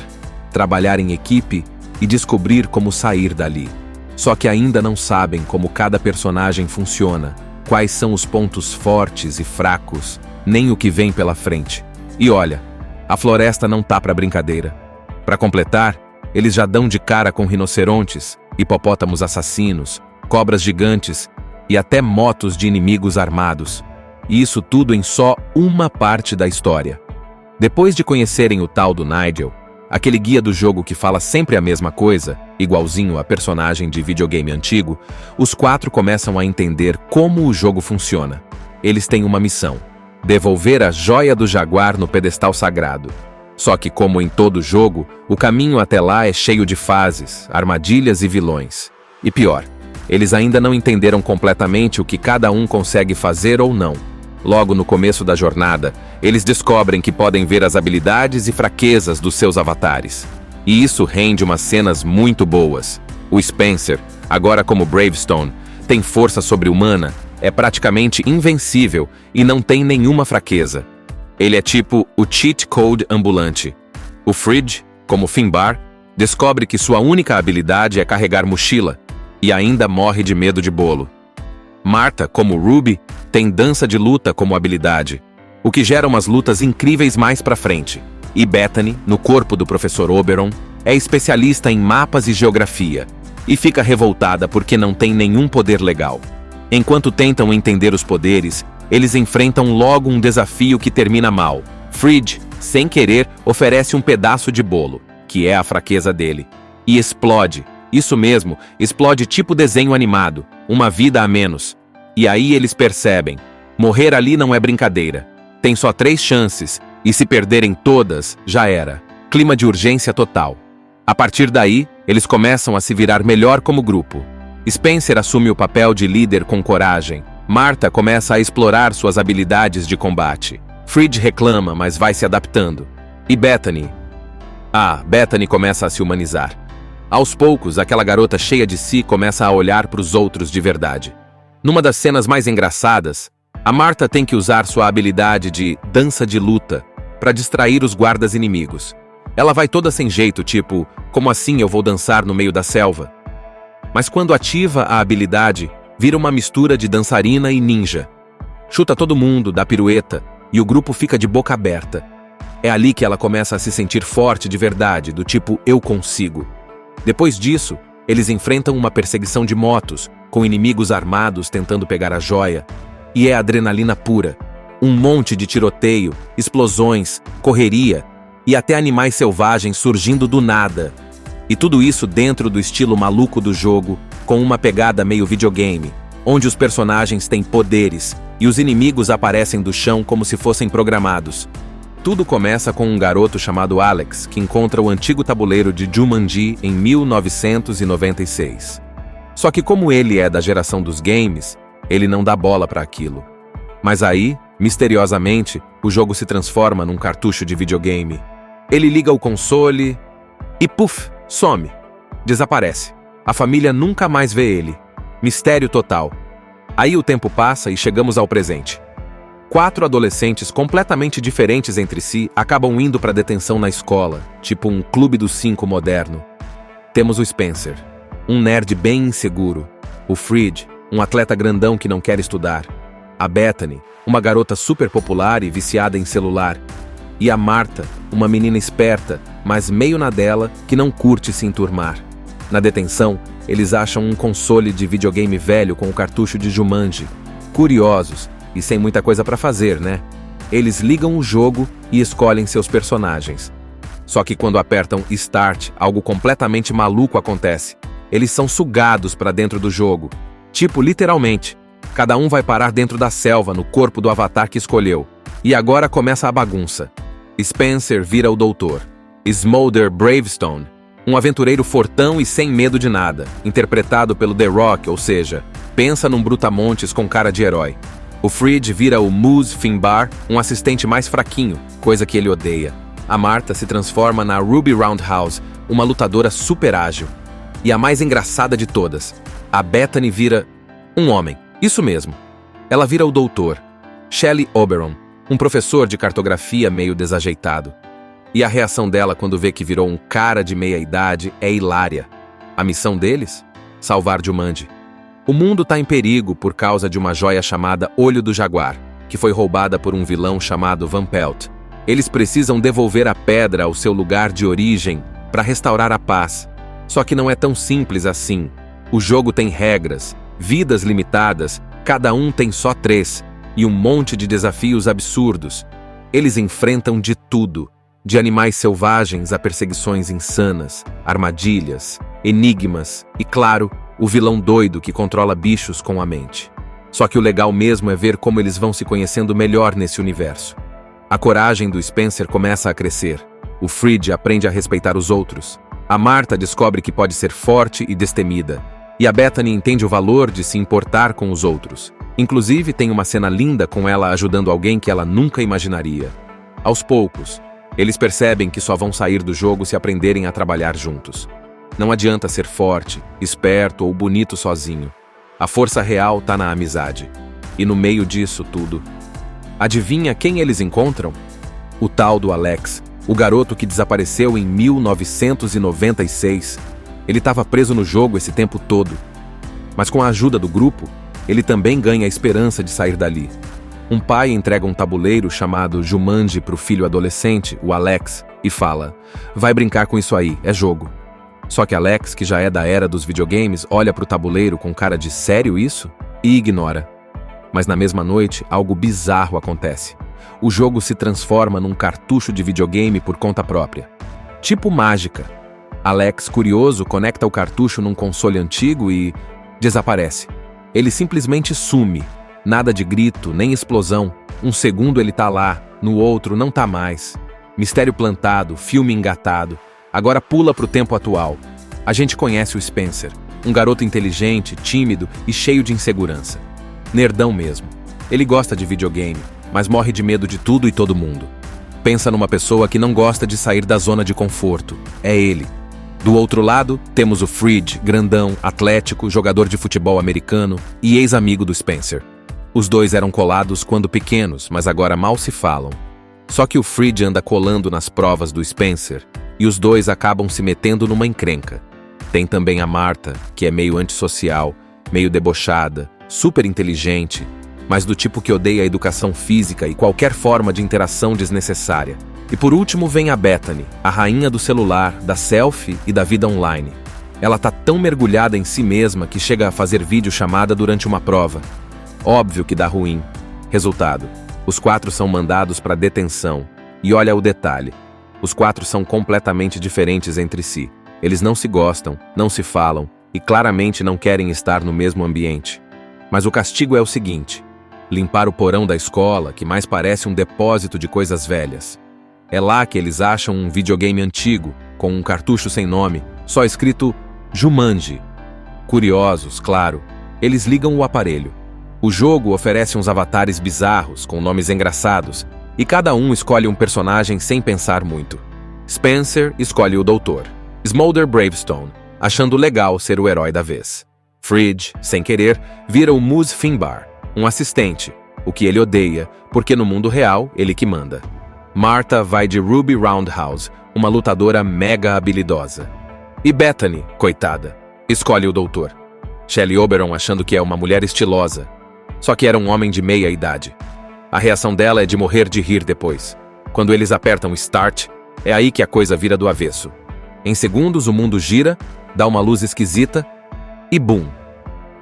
trabalhar em equipe e descobrir como sair dali. Só que ainda não sabem como cada personagem funciona, quais são os pontos fortes e fracos, nem o que vem pela frente. E olha, a floresta não tá pra brincadeira. Para completar, eles já dão de cara com rinocerontes, hipopótamos assassinos, cobras gigantes e até motos de inimigos armados. E isso tudo em só uma parte da história. Depois de conhecerem o tal do Nigel, aquele guia do jogo que fala sempre a mesma coisa, igualzinho a personagem de videogame antigo, os 4 começam a entender como o jogo funciona. Eles têm uma missão: devolver a joia do jaguar no pedestal sagrado. Só que, como em todo jogo, o caminho até lá é cheio de fases, armadilhas e vilões. E pior, eles ainda não entenderam completamente o que cada um consegue fazer ou não. Logo no começo da jornada, eles descobrem que podem ver as habilidades e fraquezas dos seus avatares. E isso rende umas cenas muito boas. O Spencer, agora como Bravestone, tem força sobre-humana, é praticamente invencível e não tem nenhuma fraqueza. Ele é tipo o cheat code ambulante. O Fridge, como Finbar, descobre que sua única habilidade é carregar mochila e ainda morre de medo de bolo. Martha, como Ruby, tem dança de luta como habilidade, o que gera umas lutas incríveis mais pra frente. E Bethany, no corpo do professor Oberon, é especialista em mapas e geografia, e fica revoltada porque não tem nenhum poder legal. Enquanto tentam entender os poderes, eles enfrentam logo um desafio que termina mal. Fridge, sem querer, oferece um pedaço de bolo, que é a fraqueza dele, e explode. Isso mesmo, explode tipo desenho animado, uma vida a menos. E aí eles percebem, morrer ali não é brincadeira. Tem só 3 chances, e se perderem todas, já era. Clima de urgência total. A partir daí, eles começam a se virar melhor como grupo. Spencer assume o papel de líder com coragem. Martha começa a explorar suas habilidades de combate. Fridge reclama, mas vai se adaptando. E Bethany? Bethany começa a se humanizar. Aos poucos, aquela garota cheia de si começa a olhar para os outros de verdade. Numa das cenas mais engraçadas, a Martha tem que usar sua habilidade de dança de luta para distrair os guardas inimigos. Ela vai toda sem jeito, tipo, como assim eu vou dançar no meio da selva? Mas quando ativa a habilidade, vira uma mistura de dançarina e ninja. Chuta todo mundo, dá pirueta, e o grupo fica de boca aberta. É ali que ela começa a se sentir forte de verdade, do tipo, eu consigo. Depois disso, eles enfrentam uma perseguição de motos, com inimigos armados tentando pegar a joia. E é adrenalina pura. Um monte de tiroteio, explosões, correria e até animais selvagens surgindo do nada. E tudo isso dentro do estilo maluco do jogo, com uma pegada meio videogame, onde os personagens têm poderes e os inimigos aparecem do chão como se fossem programados. Tudo começa com um garoto chamado Alex, que encontra o antigo tabuleiro de Jumanji em 1996. Só que como ele é da geração dos games, ele não dá bola para aquilo. Mas aí, misteriosamente, o jogo se transforma num cartucho de videogame. Ele liga o console e puf, some. Desaparece. A família nunca mais vê ele. Mistério total. Aí o tempo passa e chegamos ao presente. 4 adolescentes completamente diferentes entre si acabam indo para detenção na escola, tipo um clube dos 5 moderno. Temos o Spencer, um nerd bem inseguro. O Fridge, um atleta grandão que não quer estudar. A Bethany, uma garota super popular e viciada em celular. E a Martha, uma menina esperta, mas meio na dela, que não curte se enturmar. Na detenção, eles acham um console de videogame velho com o cartucho de Jumanji. Curiosos, e sem muita coisa pra fazer, né? Eles ligam o jogo e escolhem seus personagens. Só que quando apertam Start, algo completamente maluco acontece. Eles são sugados pra dentro do jogo. Tipo, literalmente. Cada um vai parar dentro da selva, no corpo do avatar que escolheu. E agora começa a bagunça. Spencer vira o doutor. Smolder Bravestone, um aventureiro fortão e sem medo de nada, interpretado pelo The Rock, ou seja, pensa num brutamontes com cara de herói. O Fridge vira o Moose Finbar, um assistente mais fraquinho, coisa que ele odeia. A Martha se transforma na Ruby Roundhouse, uma lutadora super ágil. E a mais engraçada de todas, a Bethany vira um homem, isso mesmo. Ela vira o doutor, Shelley Oberon, um professor de cartografia meio desajeitado. E a reação dela quando vê que virou um cara de meia-idade é hilária. A missão deles? Salvar Jumanji. O mundo tá em perigo por causa de uma joia chamada Olho do Jaguar, que foi roubada por um vilão chamado Van Pelt. Eles precisam devolver a pedra ao seu lugar de origem para restaurar a paz. Só que não é tão simples assim. O jogo tem regras, vidas limitadas, cada um tem só 3, e um monte de desafios absurdos. Eles enfrentam de tudo, de animais selvagens a perseguições insanas, armadilhas, enigmas e, claro, o vilão doido que controla bichos com a mente. Só que o legal mesmo é ver como eles vão se conhecendo melhor nesse universo. A coragem do Spencer começa a crescer. O Fridge aprende a respeitar os outros. A Martha descobre que pode ser forte e destemida. E a Bethany entende o valor de se importar com os outros. Inclusive, tem uma cena linda com ela ajudando alguém que ela nunca imaginaria. Aos poucos, Eles percebem que só vão sair do jogo se aprenderem a trabalhar juntos. Não adianta ser forte, esperto ou bonito sozinho. A força real tá na amizade. E no meio disso tudo, adivinha quem eles encontram? O tal do Alex, o garoto que desapareceu em 1996. Ele estava preso no jogo esse tempo todo. Mas com a ajuda do grupo, ele também ganha a esperança de sair dali. Um pai entrega um tabuleiro chamado Jumanji para o filho adolescente, o Alex, e fala: vai brincar com isso aí, é jogo. Só que Alex, que já é da era dos videogames, olha para o tabuleiro com cara de sério isso? E ignora. Mas na mesma noite, algo bizarro acontece. O jogo se transforma num cartucho de videogame por conta própria. Tipo mágica. Alex, curioso, conecta o cartucho num console antigo e desaparece. Ele simplesmente some. Nada de grito, nem explosão. Um segundo ele tá lá, no outro não tá mais. Mistério plantado, filme engatado. Agora pula pro tempo atual. A gente conhece o Spencer, um garoto inteligente, tímido e cheio de insegurança. Nerdão mesmo. Ele gosta de videogame, mas morre de medo de tudo e todo mundo. Pensa numa pessoa que não gosta de sair da zona de conforto. É ele. Do outro lado, temos o Fridge, grandão, atlético, jogador de futebol americano e ex-amigo do Spencer. Os dois eram colados quando pequenos, mas agora mal se falam. Só que o Fridge anda colando nas provas do Spencer e os dois acabam se metendo numa encrenca. Tem também a Martha, que é meio antissocial, meio debochada, super inteligente, mas do tipo que odeia a educação física e qualquer forma de interação desnecessária. E por último vem a Bethany, a rainha do celular, da selfie e da vida online. Ela tá tão mergulhada em si mesma que chega a fazer videochamada durante uma prova. Óbvio que dá ruim. Resultado: os 4 são mandados para detenção. E olha o detalhe: os 4 são completamente diferentes entre si. Eles não se gostam, não se falam e claramente não querem estar no mesmo ambiente. Mas o castigo é o seguinte: limpar o porão da escola, que mais parece um depósito de coisas velhas. É lá que eles acham um videogame antigo, com um cartucho sem nome, só escrito Jumanji. Curiosos, claro, eles ligam o aparelho. O jogo oferece uns avatares bizarros, com nomes engraçados, e cada um escolhe um personagem sem pensar muito. Spencer escolhe o doutor. Smolder Bravestone, achando legal ser o herói da vez. Fridge, sem querer, vira o Moose Finbar, um assistente, o que ele odeia, porque no mundo real, ele que manda. Martha vai de Ruby Roundhouse, uma lutadora mega habilidosa. E Bethany, coitada, escolhe o doutor. Shelley Oberon achando que é uma mulher estilosa, só que era um homem de meia idade. A reação dela é de morrer de rir depois. Quando eles apertam Start, é aí que a coisa vira do avesso. Em segundos o mundo gira, dá uma luz esquisita e bum!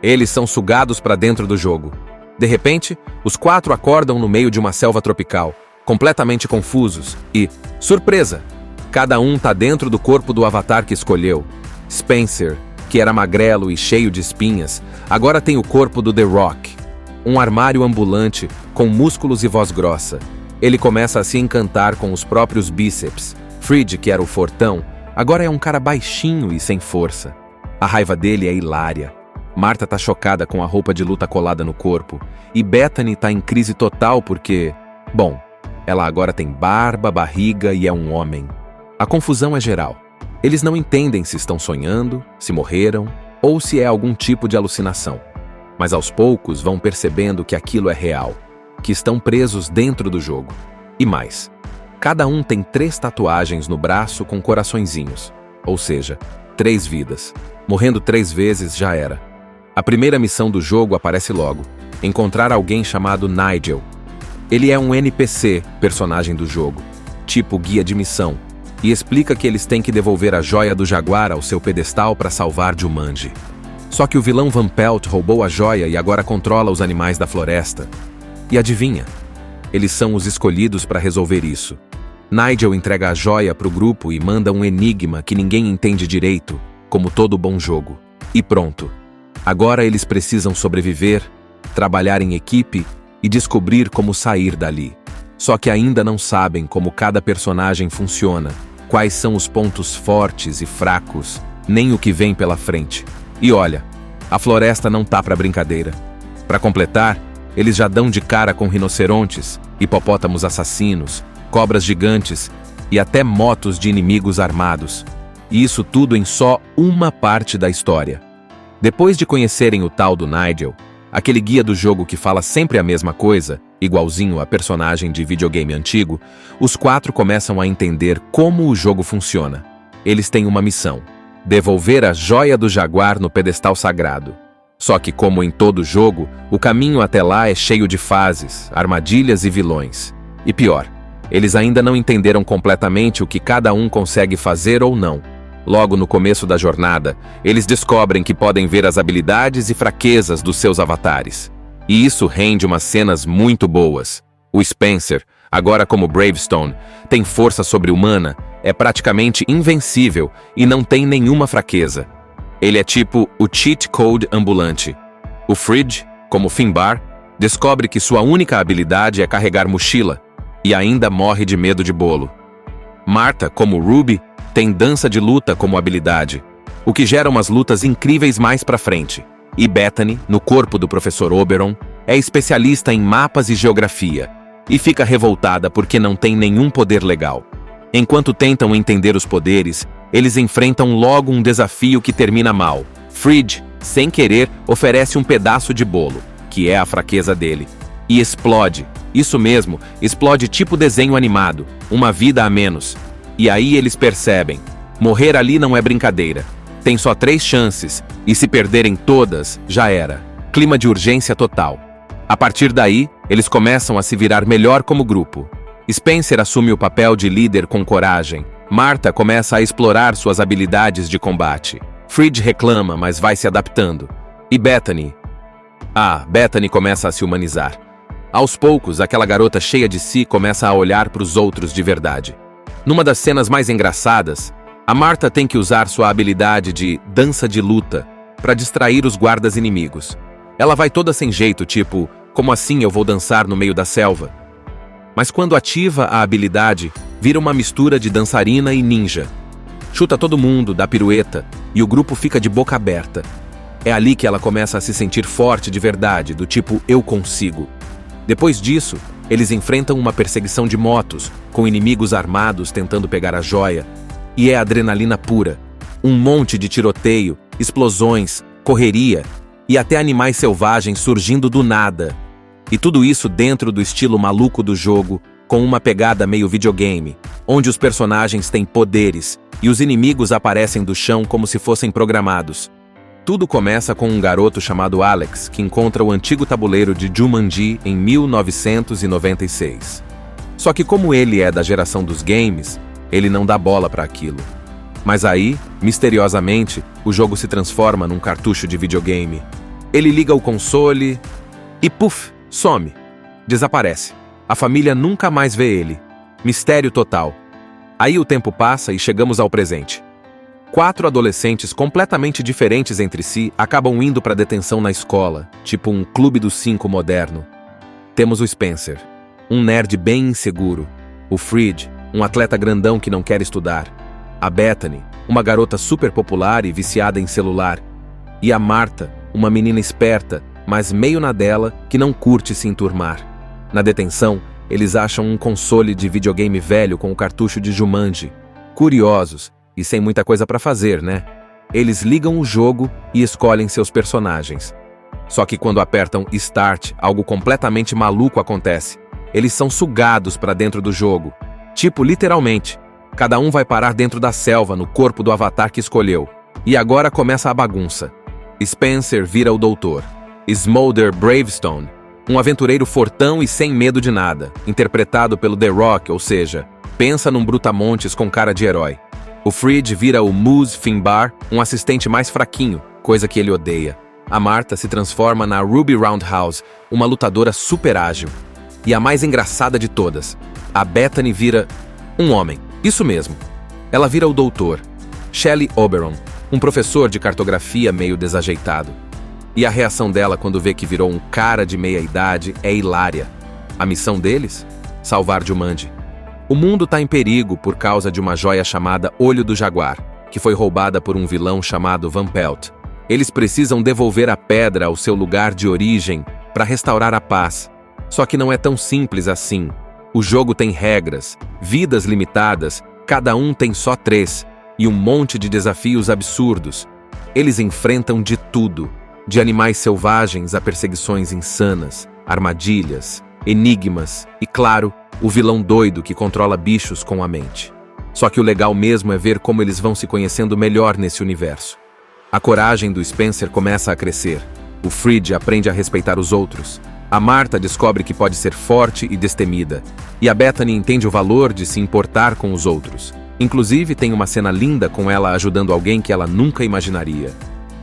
Eles são sugados para dentro do jogo. De repente, os 4 acordam no meio de uma selva tropical, completamente confusos e, surpresa! Cada um tá dentro do corpo do avatar que escolheu. Spencer, que era magrelo e cheio de espinhas, agora tem o corpo do The Rock. Um armário ambulante, com músculos e voz grossa. Ele começa a se encantar com os próprios bíceps. Fridge, que era o fortão, agora é um cara baixinho e sem força. A raiva dele é hilária. Martha tá chocada com a roupa de luta colada no corpo. E Bethany tá em crise total porque, bom, ela agora tem barba, barriga e é um homem. A confusão é geral. Eles não entendem se estão sonhando, se morreram ou se é algum tipo de alucinação. Mas aos poucos vão percebendo que aquilo é real, que estão presos dentro do jogo. E mais, cada um tem 3 tatuagens no braço com coraçõezinhos, ou seja, 3 vidas. Morrendo 3 vezes já era. A primeira missão do jogo aparece logo: encontrar alguém chamado Nigel. Ele é um NPC, personagem do jogo, tipo guia de missão, e explica que eles têm que devolver a joia do jaguar ao seu pedestal para salvar Jumanji. Só que o vilão Van Pelt roubou a joia e agora controla os animais da floresta. E adivinha? Eles são os escolhidos para resolver isso. Nigel entrega a joia para o grupo e manda um enigma que ninguém entende direito, como todo bom jogo. E pronto. Agora eles precisam sobreviver, trabalhar em equipe e descobrir como sair dali. Só que ainda não sabem como cada personagem funciona, quais são os pontos fortes e fracos, nem o que vem pela frente. E olha, a floresta não tá pra brincadeira. Para completar, eles já dão de cara com rinocerontes, hipopótamos assassinos, cobras gigantes e até motos de inimigos armados. E isso tudo em só uma parte da história. Depois de conhecerem o tal do Nigel, aquele guia do jogo que fala sempre a mesma coisa, igualzinho a personagem de videogame antigo, os 4 começam a entender como o jogo funciona. Eles têm uma missão: devolver a joia do jaguar no pedestal sagrado. Só que, como em todo jogo, o caminho até lá é cheio de fases, armadilhas e vilões. E pior, eles ainda não entenderam completamente o que cada um consegue fazer ou não. Logo no começo da jornada, eles descobrem que podem ver as habilidades e fraquezas dos seus avatares. E isso rende umas cenas muito boas. O Spencer, agora como Bravestone, tem força sobre-humana, é praticamente invencível e não tem nenhuma fraqueza. Ele é tipo o cheat code ambulante. O Fridge, como Finbar, descobre que sua única habilidade é carregar mochila e ainda morre de medo de bolo. Martha, como Ruby, tem dança de luta como habilidade, o que gera umas lutas incríveis mais pra frente. E Bethany, no corpo do Professor Oberon, é especialista em mapas e geografia, e fica revoltada porque não tem nenhum poder legal. Enquanto tentam entender os poderes, eles enfrentam logo um desafio que termina mal. Fridge, sem querer, oferece um pedaço de bolo, que é a fraqueza dele, e explode. Isso mesmo, explode tipo desenho animado, uma vida a menos. E aí eles percebem, morrer ali não é brincadeira. Tem só 3 chances, e se perderem todas, já era. Clima de urgência total. A partir daí, eles começam a se virar melhor como grupo. Spencer assume o papel de líder com coragem. Martha começa a explorar suas habilidades de combate. Fridge reclama, mas vai se adaptando. E Bethany? Bethany começa a se humanizar. Aos poucos, aquela garota cheia de si começa a olhar para os outros de verdade. Numa das cenas mais engraçadas, a Martha tem que usar sua habilidade de dança de luta para distrair os guardas inimigos. Ela vai toda sem jeito, tipo, como assim eu vou dançar no meio da selva? Mas quando ativa a habilidade, vira uma mistura de dançarina e ninja. Chuta todo mundo, dá pirueta, e o grupo fica de boca aberta. É ali que ela começa a se sentir forte de verdade, do tipo, eu consigo. Depois disso, eles enfrentam uma perseguição de motos, com inimigos armados tentando pegar a joia. E é adrenalina pura. Um monte de tiroteio, explosões, correria e até animais selvagens surgindo do nada. E tudo isso dentro do estilo maluco do jogo, com uma pegada meio videogame, onde os personagens têm poderes e os inimigos aparecem do chão como se fossem programados. Tudo começa com um garoto chamado Alex, que encontra o antigo tabuleiro de Jumanji em 1996. Só que como ele é da geração dos games, ele não dá bola para aquilo. Mas aí, misteriosamente, o jogo se transforma num cartucho de videogame. Ele liga o console e puf, some. Desaparece. A família nunca mais vê ele. Mistério total. Aí o tempo passa e chegamos ao presente. 4 adolescentes completamente diferentes entre si acabam indo para detenção na escola, tipo um clube dos 5 moderno. Temos o Spencer, um nerd bem inseguro. O Fridge, um atleta grandão que não quer estudar. A Bethany, uma garota super popular e viciada em celular. E a Martha, uma menina esperta, mas meio na dela, que não curte se enturmar. Na detenção, eles acham um console de videogame velho com o cartucho de Jumanji. Curiosos, e sem muita coisa pra fazer, né? Eles ligam o jogo e escolhem seus personagens. Só que quando apertam Start, algo completamente maluco acontece. Eles são sugados pra dentro do jogo. Tipo, literalmente. Cada um vai parar dentro da selva, no corpo do avatar que escolheu. E agora começa a bagunça. Spencer vira o doutor. Smolder Bravestone, um aventureiro fortão e sem medo de nada, interpretado pelo The Rock, ou seja, pensa num brutamontes com cara de herói. O Fridge vira o Moose Finbar, um assistente mais fraquinho, coisa que ele odeia. A Martha se transforma na Ruby Roundhouse, uma lutadora super ágil. E a mais engraçada de todas, a Bethany vira um homem. Isso mesmo. Ela vira o doutor, Shelley Oberon, um professor de cartografia meio desajeitado. E a reação dela quando vê que virou um cara de meia-idade é hilária. A missão deles? Salvar Jumanji. O mundo tá em perigo por causa de uma joia chamada Olho do Jaguar, que foi roubada por um vilão chamado Van Pelt. Eles precisam devolver a pedra ao seu lugar de origem para restaurar a paz. Só que não é tão simples assim. O jogo tem regras, vidas limitadas, cada um tem só 3, e um monte de desafios absurdos. Eles enfrentam de tudo, de animais selvagens a perseguições insanas, armadilhas, enigmas e, claro, o vilão doido que controla bichos com a mente. Só que o legal mesmo é ver como eles vão se conhecendo melhor nesse universo. A coragem do Spencer começa a crescer. O Fridge aprende a respeitar os outros. A Martha descobre que pode ser forte e destemida. E a Bethany entende o valor de se importar com os outros. Inclusive, tem uma cena linda com ela ajudando alguém que ela nunca imaginaria.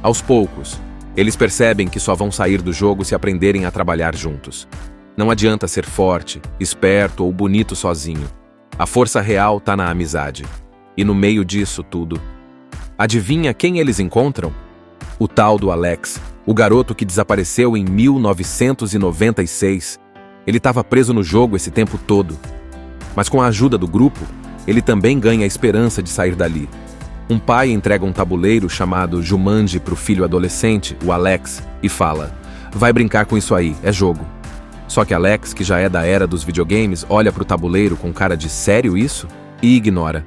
Aos poucos, eles percebem que só vão sair do jogo se aprenderem a trabalhar juntos. Não adianta ser forte, esperto ou bonito sozinho. A força real tá na amizade. E no meio disso tudo, adivinha quem eles encontram? O tal do Alex, o garoto que desapareceu em 1996. Ele estava preso no jogo esse tempo todo. Mas com a ajuda do grupo, ele também ganha a esperança de sair dali. Um pai entrega um tabuleiro chamado Jumanji para o filho adolescente, o Alex, e fala: vai brincar com isso aí, é jogo. Só que Alex, que já é da era dos videogames, olha para o tabuleiro com cara de sério isso? E ignora.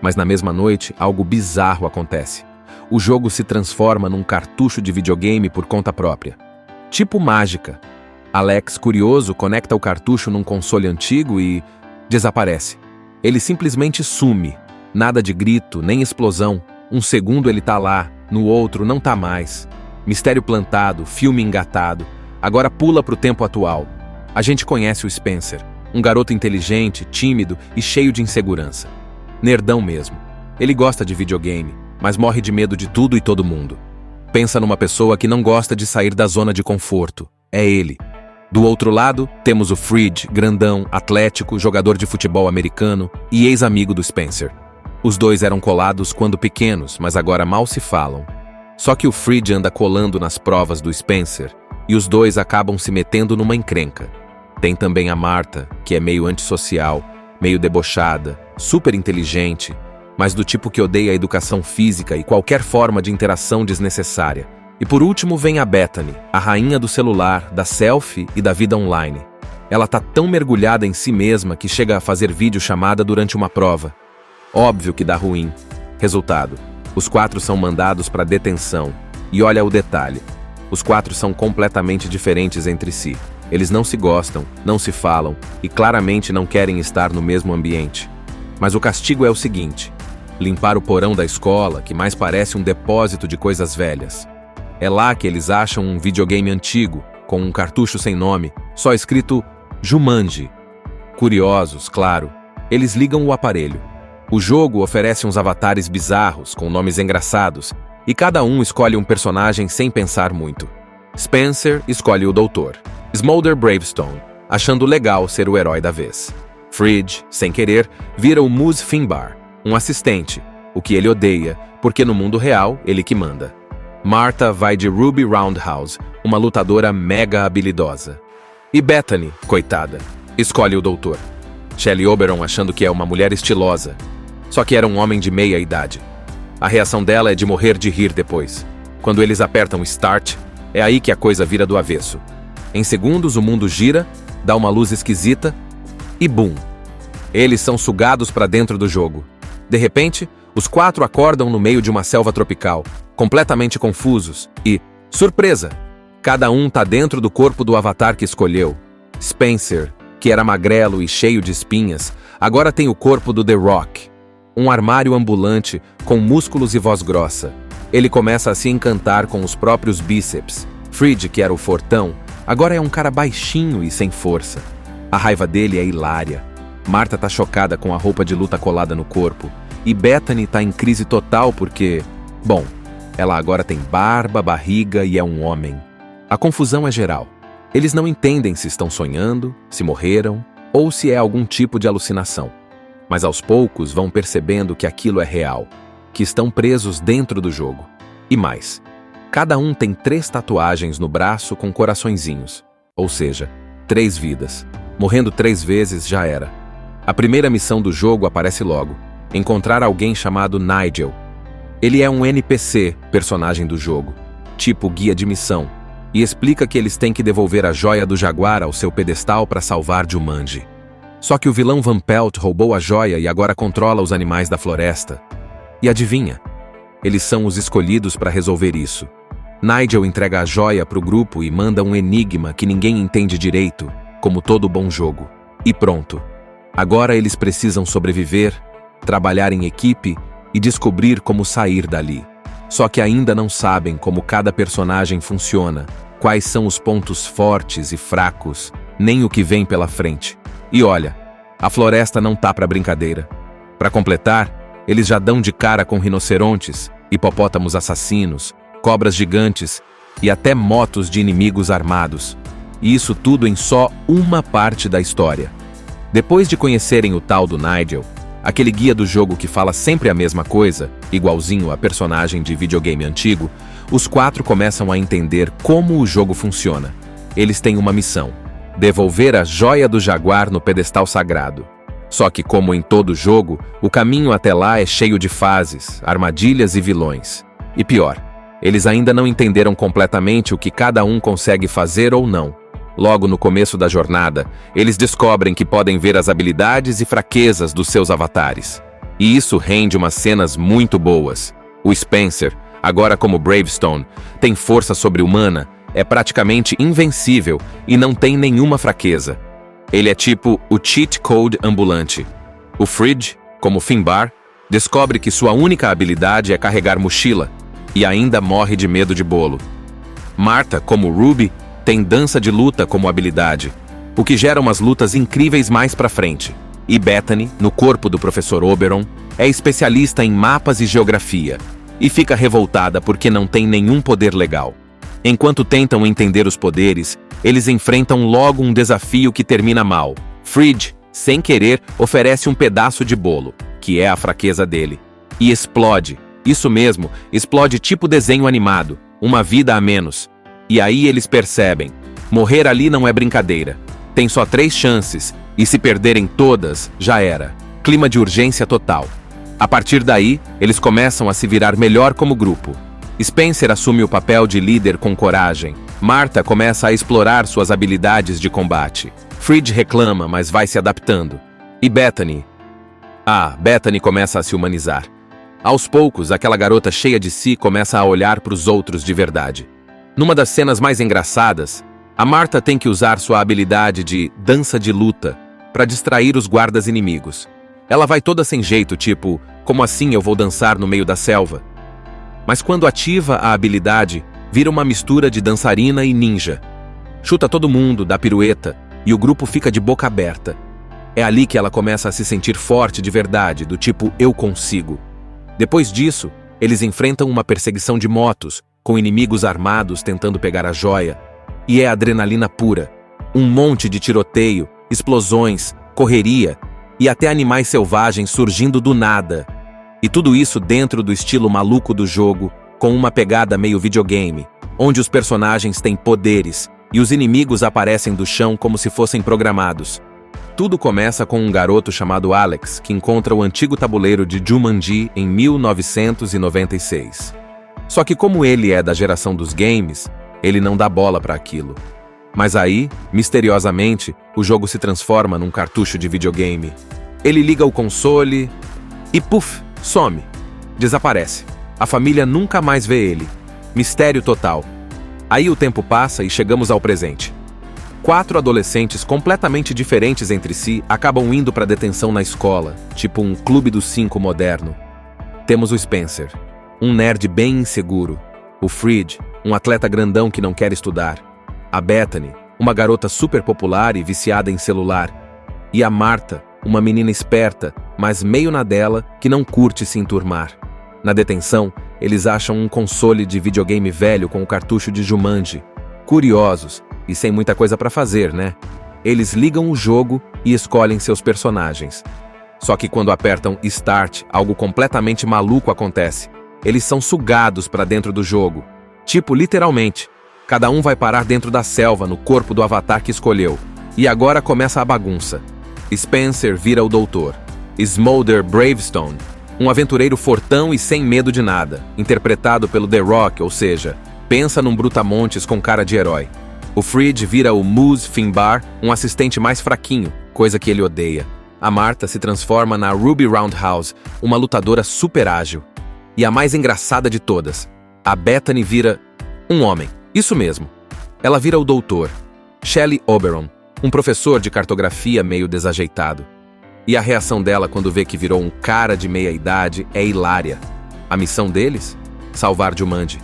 Mas na mesma noite, algo bizarro acontece. O jogo se transforma num cartucho de videogame por conta própria. Tipo mágica. Alex, curioso, conecta o cartucho num console antigo e desaparece. Ele simplesmente some. Nada de grito, nem explosão. Um segundo ele tá lá, no outro não tá mais. Mistério plantado, filme engatado. Agora pula pro tempo atual. A gente conhece o Spencer, um garoto inteligente, tímido e cheio de insegurança. Nerdão mesmo. Ele gosta de videogame, mas morre de medo de tudo e todo mundo. Pensa numa pessoa que não gosta de sair da zona de conforto. É ele. Do outro lado, temos o Fridge, grandão, atlético, jogador de futebol americano e ex-amigo do Spencer. Os dois eram colados quando pequenos, mas agora mal se falam. Só que o Fridge anda colando nas provas do Spencer e os dois acabam se metendo numa encrenca. Tem também a Martha, que é meio antissocial, meio debochada, super inteligente, mas do tipo que odeia a educação física e qualquer forma de interação desnecessária. E por último vem a Bethany, a rainha do celular, da selfie e da vida online. Ela tá tão mergulhada em si mesma que chega a fazer videochamada durante uma prova. Óbvio que dá ruim. Resultado: os 4 são mandados para detenção. E olha o detalhe: os 4 são completamente diferentes entre si. Eles não se gostam, não se falam e claramente não querem estar no mesmo ambiente. Mas o castigo é o seguinte: limpar o porão da escola, que mais parece um depósito de coisas velhas. É lá que eles acham um videogame antigo, com um cartucho sem nome, só escrito Jumanji. Curiosos, claro, eles ligam o aparelho. O jogo oferece uns avatares bizarros, com nomes engraçados, e cada um escolhe um personagem sem pensar muito. Spencer escolhe o doutor, Smolder Bravestone, achando legal ser o herói da vez. Fridge, sem querer, vira o Mus Finbar, um assistente, o que ele odeia, porque no mundo real ele que manda. Martha vai de Ruby Roundhouse, uma lutadora mega habilidosa. E Bethany, coitada, escolhe o doutor. Shelley Oberon achando que é uma mulher estilosa, só que era um homem de meia idade. A reação dela é de morrer de rir depois. Quando eles apertam Start, é aí que a coisa vira do avesso. Em segundos o mundo gira, dá uma luz esquisita e bum! Eles são sugados para dentro do jogo. De repente, os 4 acordam no meio de uma selva tropical, completamente confusos e, surpresa, cada um tá dentro do corpo do avatar que escolheu. Spencer, que era magrelo e cheio de espinhas, agora tem o corpo do The Rock, um armário ambulante com músculos e voz grossa. Ele começa a se encantar com os próprios bíceps. Fridge, que era o fortão, agora é um cara baixinho e sem força. A raiva dele é hilária. Martha tá chocada com a roupa de luta colada no corpo. E Bethany tá em crise total porque, bom, ela agora tem barba, barriga e é um homem. A confusão é geral. Eles não entendem se estão sonhando, se morreram ou se é algum tipo de alucinação. Mas aos poucos vão percebendo que aquilo é real, que estão presos dentro do jogo. E mais, cada um tem 3 tatuagens no braço com coraçõezinhos, ou seja, 3 vidas. Morrendo 3 vezes já era. A primeira missão do jogo aparece logo: encontrar alguém chamado Nigel. Ele é um NPC, personagem do jogo, tipo guia de missão, e explica que eles têm que devolver a joia do jaguar ao seu pedestal para salvar Jumanji. Só que o vilão Van Pelt roubou a joia e agora controla os animais da floresta. E adivinha? Eles são os escolhidos para resolver isso. Nigel entrega a joia para o grupo e manda um enigma que ninguém entende direito, como todo bom jogo. E pronto. Agora eles precisam sobreviver, trabalhar em equipe e descobrir como sair dali. Só que ainda não sabem como cada personagem funciona, quais são os pontos fortes e fracos, nem o que vem pela frente. E olha, a floresta não tá pra brincadeira. Para completar, eles já dão de cara com rinocerontes, hipopótamos assassinos, cobras gigantes e até motos de inimigos armados. E isso tudo em só uma parte da história. Depois de conhecerem o tal do Nigel, aquele guia do jogo que fala sempre a mesma coisa, igualzinho a personagem de videogame antigo, os 4 começam a entender como o jogo funciona. Eles têm uma missão: devolver a joia do jaguar no pedestal sagrado. Só que, como em todo jogo, o caminho até lá é cheio de fases, armadilhas e vilões. E pior, eles ainda não entenderam completamente o que cada um consegue fazer ou não. Logo no começo da jornada, eles descobrem que podem ver as habilidades e fraquezas dos seus avatares. E isso rende umas cenas muito boas. O Spencer, agora como Bravestone, tem força sobre-humana, é praticamente invencível e não tem nenhuma fraqueza. Ele é tipo o cheat code ambulante. O Fridge, como Finbar, descobre que sua única habilidade é carregar mochila e ainda morre de medo de bolo. Martha, como Ruby, tem dança de luta como habilidade, o que gera umas lutas incríveis mais pra frente. E Bethany, no corpo do professor Oberon, é especialista em mapas e geografia, e fica revoltada porque não tem nenhum poder legal. Enquanto tentam entender os poderes, eles enfrentam logo um desafio que termina mal. Fridge, sem querer, oferece um pedaço de bolo, que é a fraqueza dele, e explode. Isso mesmo, explode tipo desenho animado, uma vida a menos. E aí eles percebem, morrer ali não é brincadeira. Tem só 3 chances, e se perderem todas, já era. Clima de urgência total. A partir daí, eles começam a se virar melhor como grupo. Spencer assume o papel de líder com coragem. Martha começa a explorar suas habilidades de combate. Fridge reclama, mas vai se adaptando. E Bethany? Bethany começa a se humanizar. Aos poucos, aquela garota cheia de si começa a olhar para os outros de verdade. Numa das cenas mais engraçadas, a Martha tem que usar sua habilidade de dança de luta para distrair os guardas inimigos. Ela vai toda sem jeito, tipo, como assim eu vou dançar no meio da selva? Mas quando ativa a habilidade, vira uma mistura de dançarina e ninja. Chuta todo mundo, dá pirueta, e o grupo fica de boca aberta. É ali que ela começa a se sentir forte de verdade, do tipo, eu consigo. Depois disso, eles enfrentam uma perseguição de motos, com inimigos armados tentando pegar a joia. E é adrenalina pura. Um monte de tiroteio, explosões, correria e até animais selvagens surgindo do nada. E tudo isso dentro do estilo maluco do jogo, com uma pegada meio videogame, onde os personagens têm poderes e os inimigos aparecem do chão como se fossem programados. Tudo começa com um garoto chamado Alex, que encontra o antigo tabuleiro de Jumanji em 1996. Só que como ele é da geração dos games, ele não dá bola para aquilo. Mas aí, misteriosamente, o jogo se transforma num cartucho de videogame. Ele liga o console e puf, some. Desaparece. A família nunca mais vê ele. Mistério total. Aí o tempo passa e chegamos ao presente. 4 adolescentes completamente diferentes entre si acabam indo para detenção na escola, tipo um clube dos 5 moderno. Temos o Spencer, um nerd bem inseguro. O Fridge, um atleta grandão que não quer estudar. A Bethany, uma garota super popular e viciada em celular. E a Martha, uma menina esperta, mas meio na dela, que não curte se enturmar. Na detenção, eles acham um console de videogame velho com o cartucho de Jumanji. Curiosos, e sem muita coisa pra fazer, né? Eles ligam o jogo e escolhem seus personagens. Só que quando apertam Start, algo completamente maluco acontece. Eles são sugados pra dentro do jogo. Tipo, literalmente. Cada um vai parar dentro da selva, no corpo do avatar que escolheu. E agora começa a bagunça. Spencer vira o doutor. Smolder Bravestone, um aventureiro fortão e sem medo de nada, interpretado pelo The Rock, ou seja, pensa num brutamontes com cara de herói. O Fridge vira o Moose Finbar, um assistente mais fraquinho, coisa que ele odeia. A Martha se transforma na Ruby Roundhouse, uma lutadora super ágil. E a mais engraçada de todas, a Bethany vira um homem. Isso mesmo. Ela vira o doutor, Shelley Oberon, um professor de cartografia meio desajeitado. E a reação dela quando vê que virou um cara de meia-idade é hilária. A missão deles? Salvar Jumanji.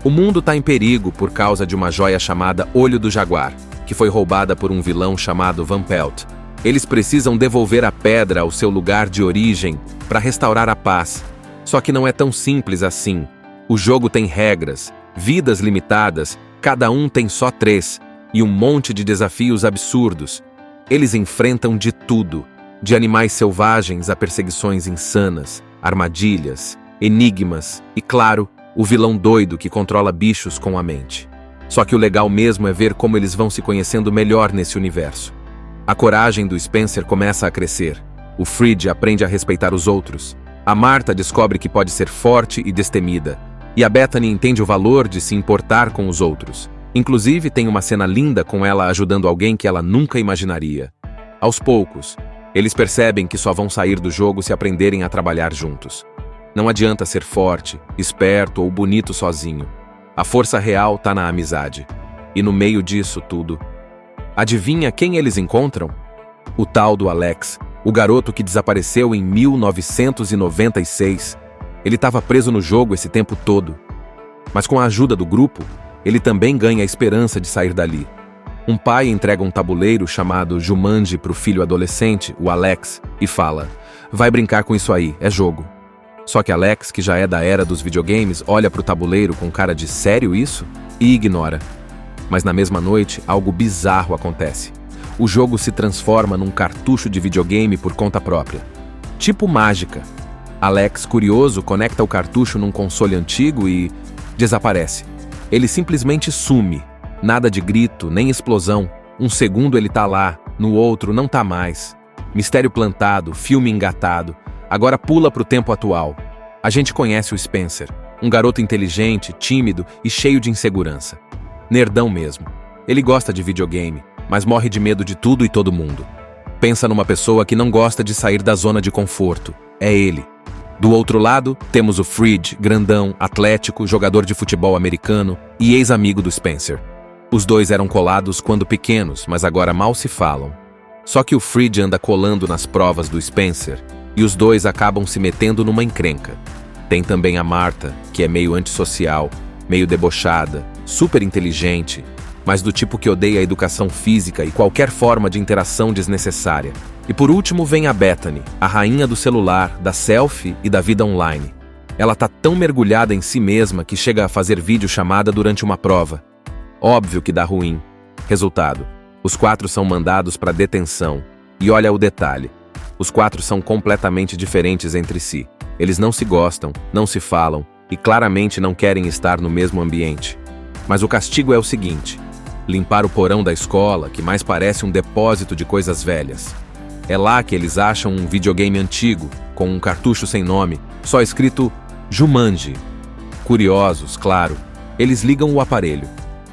O mundo está em perigo por causa de uma joia chamada Olho do Jaguar, que foi roubada por um vilão chamado Van Pelt. Eles precisam devolver a pedra ao seu lugar de origem para restaurar a paz. Só que não é tão simples assim. O jogo tem regras, vidas limitadas, cada um tem só 3, e um monte de desafios absurdos. Eles enfrentam de tudo, de animais selvagens a perseguições insanas, armadilhas, enigmas e, claro, o vilão doido que controla bichos com a mente. Só que o legal mesmo é ver como eles vão se conhecendo melhor nesse universo. A coragem do Spencer começa a crescer. O Fridge aprende a respeitar os outros. A Martha descobre que pode ser forte e destemida. E a Bethany entende o valor de se importar com os outros. Inclusive, tem uma cena linda com ela ajudando alguém que ela nunca imaginaria. Aos poucos, eles percebem que só vão sair do jogo se aprenderem a trabalhar juntos. Não adianta ser forte, esperto ou bonito sozinho. A força real tá na amizade. E no meio disso tudo, adivinha quem eles encontram? O tal do Alex, o garoto que desapareceu em 1996. Ele estava preso no jogo esse tempo todo. Mas com a ajuda do grupo, ele também ganha a esperança de sair dali. Um pai entrega um tabuleiro chamado Jumanji para o filho adolescente, o Alex, e fala: vai brincar com isso aí, é jogo. Só que Alex, que já é da era dos videogames, olha para o tabuleiro com cara de sério isso? E ignora. Mas na mesma noite, algo bizarro acontece. O jogo se transforma num cartucho de videogame por conta própria. Tipo mágica. Alex, curioso, conecta o cartucho num console antigo e desaparece. Ele simplesmente some. Nada de grito, nem explosão. Um segundo ele tá lá, no outro não tá mais. Mistério plantado, filme engatado. Agora pula pro tempo atual. A gente conhece o Spencer, um garoto inteligente, tímido e cheio de insegurança. Nerdão mesmo. Ele gosta de videogame, mas morre de medo de tudo e todo mundo. Pensa numa pessoa que não gosta de sair da zona de conforto. É ele. Do outro lado, temos o Fridge, grandão, atlético, jogador de futebol americano e ex-amigo do Spencer. Os dois eram colados quando pequenos, mas agora mal se falam. Só que o Fridge anda colando nas provas do Spencer e os dois acabam se metendo numa encrenca. Tem também a Martha, que é meio antissocial, meio debochada, super inteligente, mas do tipo que odeia a educação física e qualquer forma de interação desnecessária. E por último vem a Bethany, a rainha do celular, da selfie e da vida online. Ela tá tão mergulhada em si mesma que chega a fazer videochamada durante uma prova. Óbvio que dá ruim. Resultado: os 4 são mandados para detenção. E olha o detalhe: os 4 são completamente diferentes entre si. Eles não se gostam, não se falam e claramente não querem estar no mesmo ambiente. Mas o castigo é o seguinte: limpar o porão da escola, que mais parece um depósito de coisas velhas. É lá que eles acham um videogame antigo, com um cartucho sem nome, só escrito Jumanji. Curiosos, claro, eles ligam o aparelho.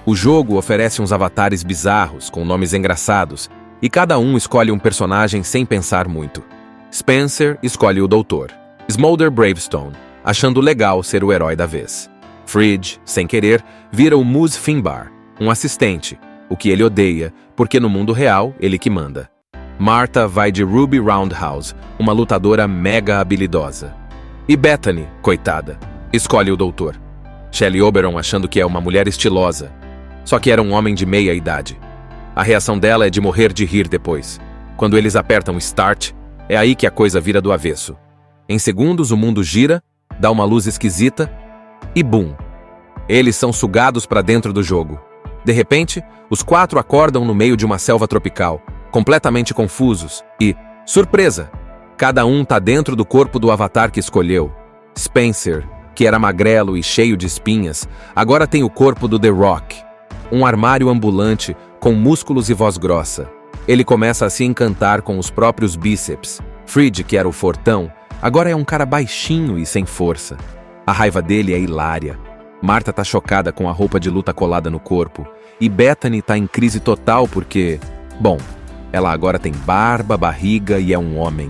O jogo oferece uns avatares bizarros, com nomes engraçados, e cada um escolhe um personagem sem pensar muito. Spencer escolhe o Doutor, Smolder Bravestone, achando legal ser o herói da vez. Fridge, sem querer, vira o Mus Finbar, um assistente, o que ele odeia, porque no mundo real ele que manda. Martha vai de Ruby Roundhouse, uma lutadora mega habilidosa. E Bethany, coitada, escolhe o Doutor. Shelley Oberon achando que é uma mulher estilosa, só que era um homem de meia idade. A reação dela é de morrer de rir depois. Quando eles apertam Start, é aí que a coisa vira do avesso. Em segundos o mundo gira, dá uma luz esquisita e bum! Eles são sugados para dentro do jogo. De repente, os 4 acordam no meio de uma selva tropical, completamente confusos e, surpresa! Cada um tá dentro do corpo do avatar que escolheu. Spencer, que era magrelo e cheio de espinhas, agora tem o corpo do The Rock, um armário ambulante com músculos e voz grossa. Ele começa a se encantar com os próprios bíceps. Fridge, que era o fortão, agora é um cara baixinho e sem força. A raiva dele é hilária. Martha tá chocada com a roupa de luta colada no corpo, e Bethany tá em crise total porque, bom, Ela agora tem barba, barriga e é um homem.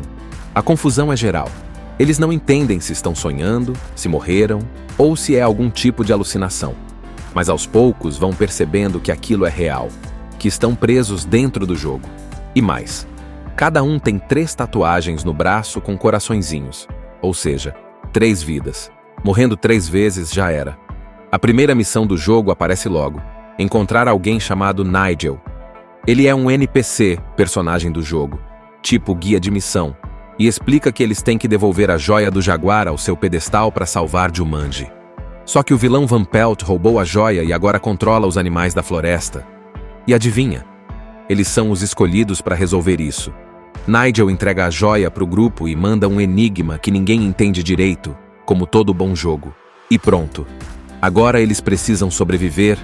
A confusão é geral. Eles não entendem se estão sonhando, se morreram ou se é algum tipo de alucinação. Mas aos poucos vão percebendo que aquilo é real, que estão presos dentro do jogo. E mais, cada um tem 3 tatuagens no braço com coraçõezinhos, ou seja, 3 vidas. Morrendo 3 vezes já era. A primeira missão do jogo aparece logo: encontrar alguém chamado Nigel. Ele é um NPC, personagem do jogo, tipo guia de missão, e explica que eles têm que devolver a joia do jaguar ao seu pedestal para salvar Jumanji. Só que o vilão Van Pelt roubou a joia e agora controla os animais da floresta. E adivinha? Eles são os escolhidos para resolver isso. Nigel entrega a joia para o grupo e manda um enigma que ninguém entende direito, como todo bom jogo. E pronto. Agora eles precisam sobreviver,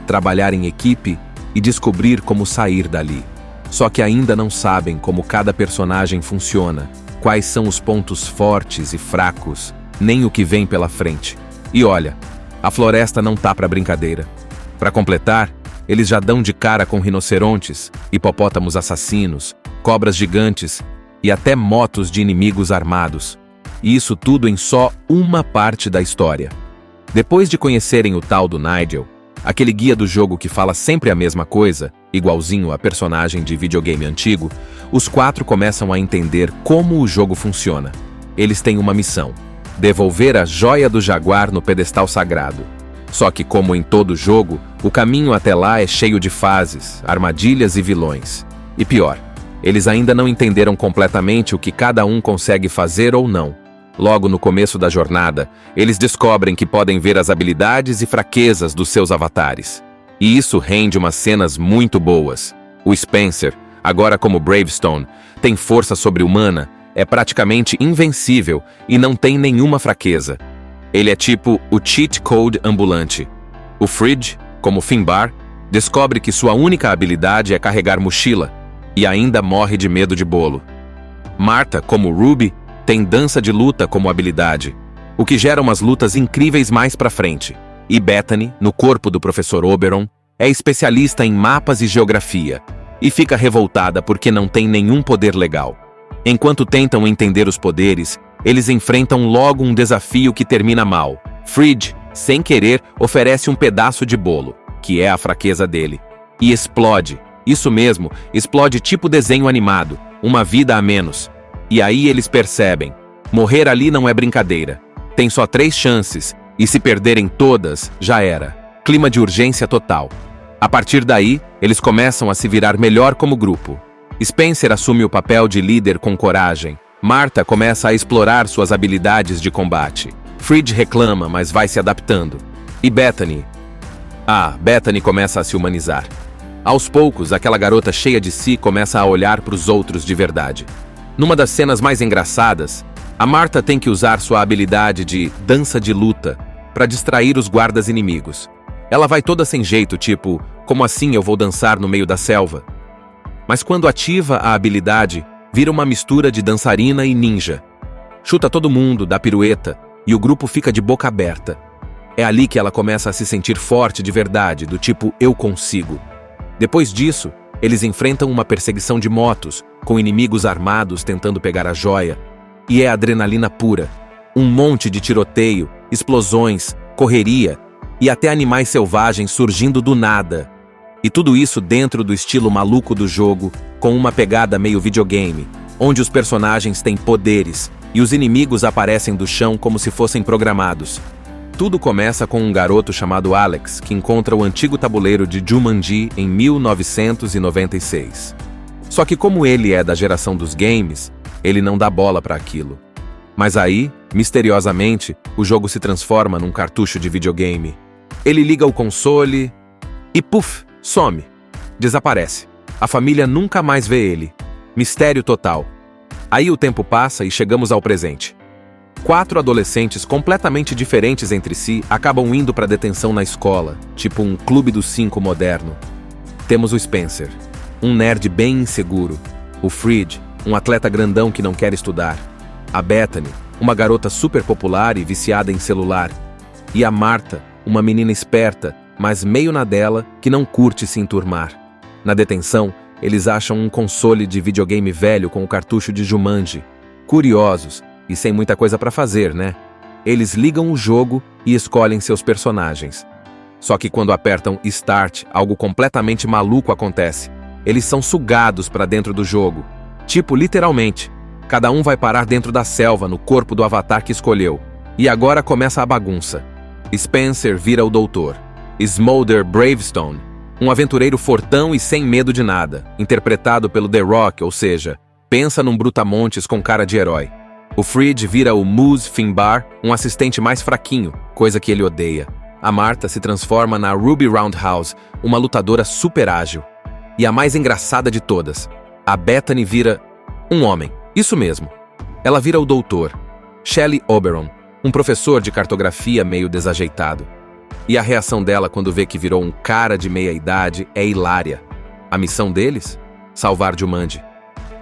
trabalhar em equipe e descobrir como sair dali. Só que ainda não sabem como cada personagem funciona, quais são os pontos fortes e fracos, nem o que vem pela frente. E olha, a floresta não tá pra brincadeira. Para completar, eles já dão de cara com rinocerontes, hipopótamos assassinos, cobras gigantes e até motos de inimigos armados. E isso tudo em só uma parte da história. Depois de conhecerem o tal do Nigel, aquele guia do jogo que fala sempre a mesma coisa, igualzinho a personagem de videogame antigo, os 4 começam a entender como o jogo funciona. Eles têm uma missão: devolver a joia do jaguar no pedestal sagrado. Só que, como em todo jogo, o caminho até lá é cheio de fases, armadilhas e vilões. E pior, eles ainda não entenderam completamente o que cada um consegue fazer ou não. Logo no começo da jornada, eles descobrem que podem ver as habilidades e fraquezas dos seus avatares. E isso rende umas cenas muito boas. O Spencer, agora como Bravestone, tem força sobre-humana, é praticamente invencível e não tem nenhuma fraqueza. Ele é tipo o cheat code ambulante. O Fridge, como Finbar, descobre que sua única habilidade é carregar mochila e ainda morre de medo de bolo. Martha, como Ruby, tem dança de luta como habilidade, o que gera umas lutas incríveis mais pra frente. E Bethany, no corpo do professor Oberon, é especialista em mapas e geografia e fica revoltada porque não tem nenhum poder legal. Enquanto tentam entender os poderes, eles enfrentam logo um desafio que termina mal. Fridge, sem querer, oferece um pedaço de bolo, que é a fraqueza dele, e explode. Isso mesmo, explode tipo desenho animado, uma vida a menos. E aí eles percebem: morrer ali não é brincadeira. Tem só 3 chances, e se perderem todas, já era. Clima de urgência total. A partir daí, eles começam a se virar melhor como grupo. Spencer assume o papel de líder com coragem. Martha começa a explorar suas habilidades de combate. Fridge reclama, mas vai se adaptando. E Bethany? Bethany começa a se humanizar. Aos poucos, aquela garota cheia de si começa a olhar para os outros de verdade. Numa das cenas mais engraçadas, a Martha tem que usar sua habilidade de dança de luta para distrair os guardas inimigos. Ela vai toda sem jeito, tipo, como assim eu vou dançar no meio da selva? Mas quando ativa a habilidade, vira uma mistura de dançarina e ninja. Chuta todo mundo, dá pirueta, e o grupo fica de boca aberta. É ali que ela começa a se sentir forte de verdade, do tipo, eu consigo. Depois disso, eles enfrentam uma perseguição de motos, com inimigos armados tentando pegar a joia. E é adrenalina pura. Um monte de tiroteio, explosões, correria e até animais selvagens surgindo do nada. E tudo isso dentro do estilo maluco do jogo, com uma pegada meio videogame, onde os personagens têm poderes e os inimigos aparecem do chão como se fossem programados. Tudo começa com um garoto chamado Alex, que encontra o antigo tabuleiro de Jumanji em 1996. Só que como ele é da geração dos games, ele não dá bola para aquilo. Mas aí, misteriosamente, o jogo se transforma num cartucho de videogame. Ele liga o console e puf, some. Desaparece. A família nunca mais vê ele. Mistério total. Aí o tempo passa e chegamos ao presente. 4 adolescentes completamente diferentes entre si acabam indo para detenção na escola, tipo um clube dos 5 moderno. Temos o Spencer, um nerd bem inseguro. O Fridge, um atleta grandão que não quer estudar. A Bethany, uma garota super popular e viciada em celular. E a Martha, uma menina esperta, mas meio na dela, que não curte se enturmar. Na detenção, eles acham um console de videogame velho com o cartucho de Jumanji. Curiosos, e sem muita coisa para fazer, né? Eles ligam o jogo e escolhem seus personagens. Só que quando apertam Start, algo completamente maluco acontece. Eles são sugados para dentro do jogo. Tipo, literalmente. Cada um vai parar dentro da selva, no corpo do avatar que escolheu. E agora começa a bagunça. Spencer vira o doutor. Smolder Bravestone, um aventureiro fortão e sem medo de nada, interpretado pelo The Rock, ou seja, pensa num brutamontes com cara de herói. O Fridge vira o Moose Finbar, um assistente mais fraquinho, coisa que ele odeia. A Martha se transforma na Ruby Roundhouse, uma lutadora super ágil. E a mais engraçada de todas, a Bethany vira um homem. Isso mesmo. Ela vira o doutor, Shelley Oberon, um professor de cartografia meio desajeitado. E a reação dela quando vê que virou um cara de meia-idade é hilária. A missão deles? Salvar Jumanji.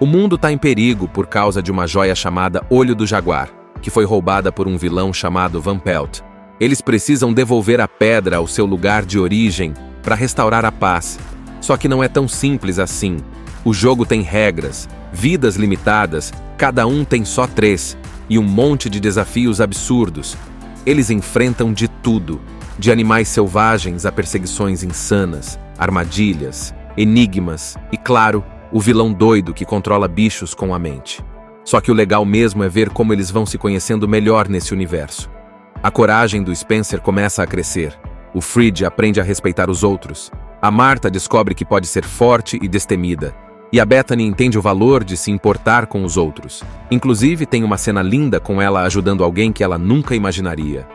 O mundo está em perigo por causa de uma joia chamada Olho do Jaguar, que foi roubada por um vilão chamado Van Pelt. Eles precisam devolver a pedra ao seu lugar de origem para restaurar a paz. Só que não é tão simples assim. O jogo tem regras, vidas limitadas, cada um tem só 3, e um monte de desafios absurdos. Eles enfrentam de tudo, de animais selvagens a perseguições insanas, armadilhas, enigmas e, claro, o vilão doido que controla bichos com a mente. Só que o legal mesmo é ver como eles vão se conhecendo melhor nesse universo. A coragem do Spencer começa a crescer. O Fridge aprende a respeitar os outros. A Martha descobre que pode ser forte e destemida. E a Bethany entende o valor de se importar com os outros. Inclusive, tem uma cena linda com ela ajudando alguém que ela nunca imaginaria.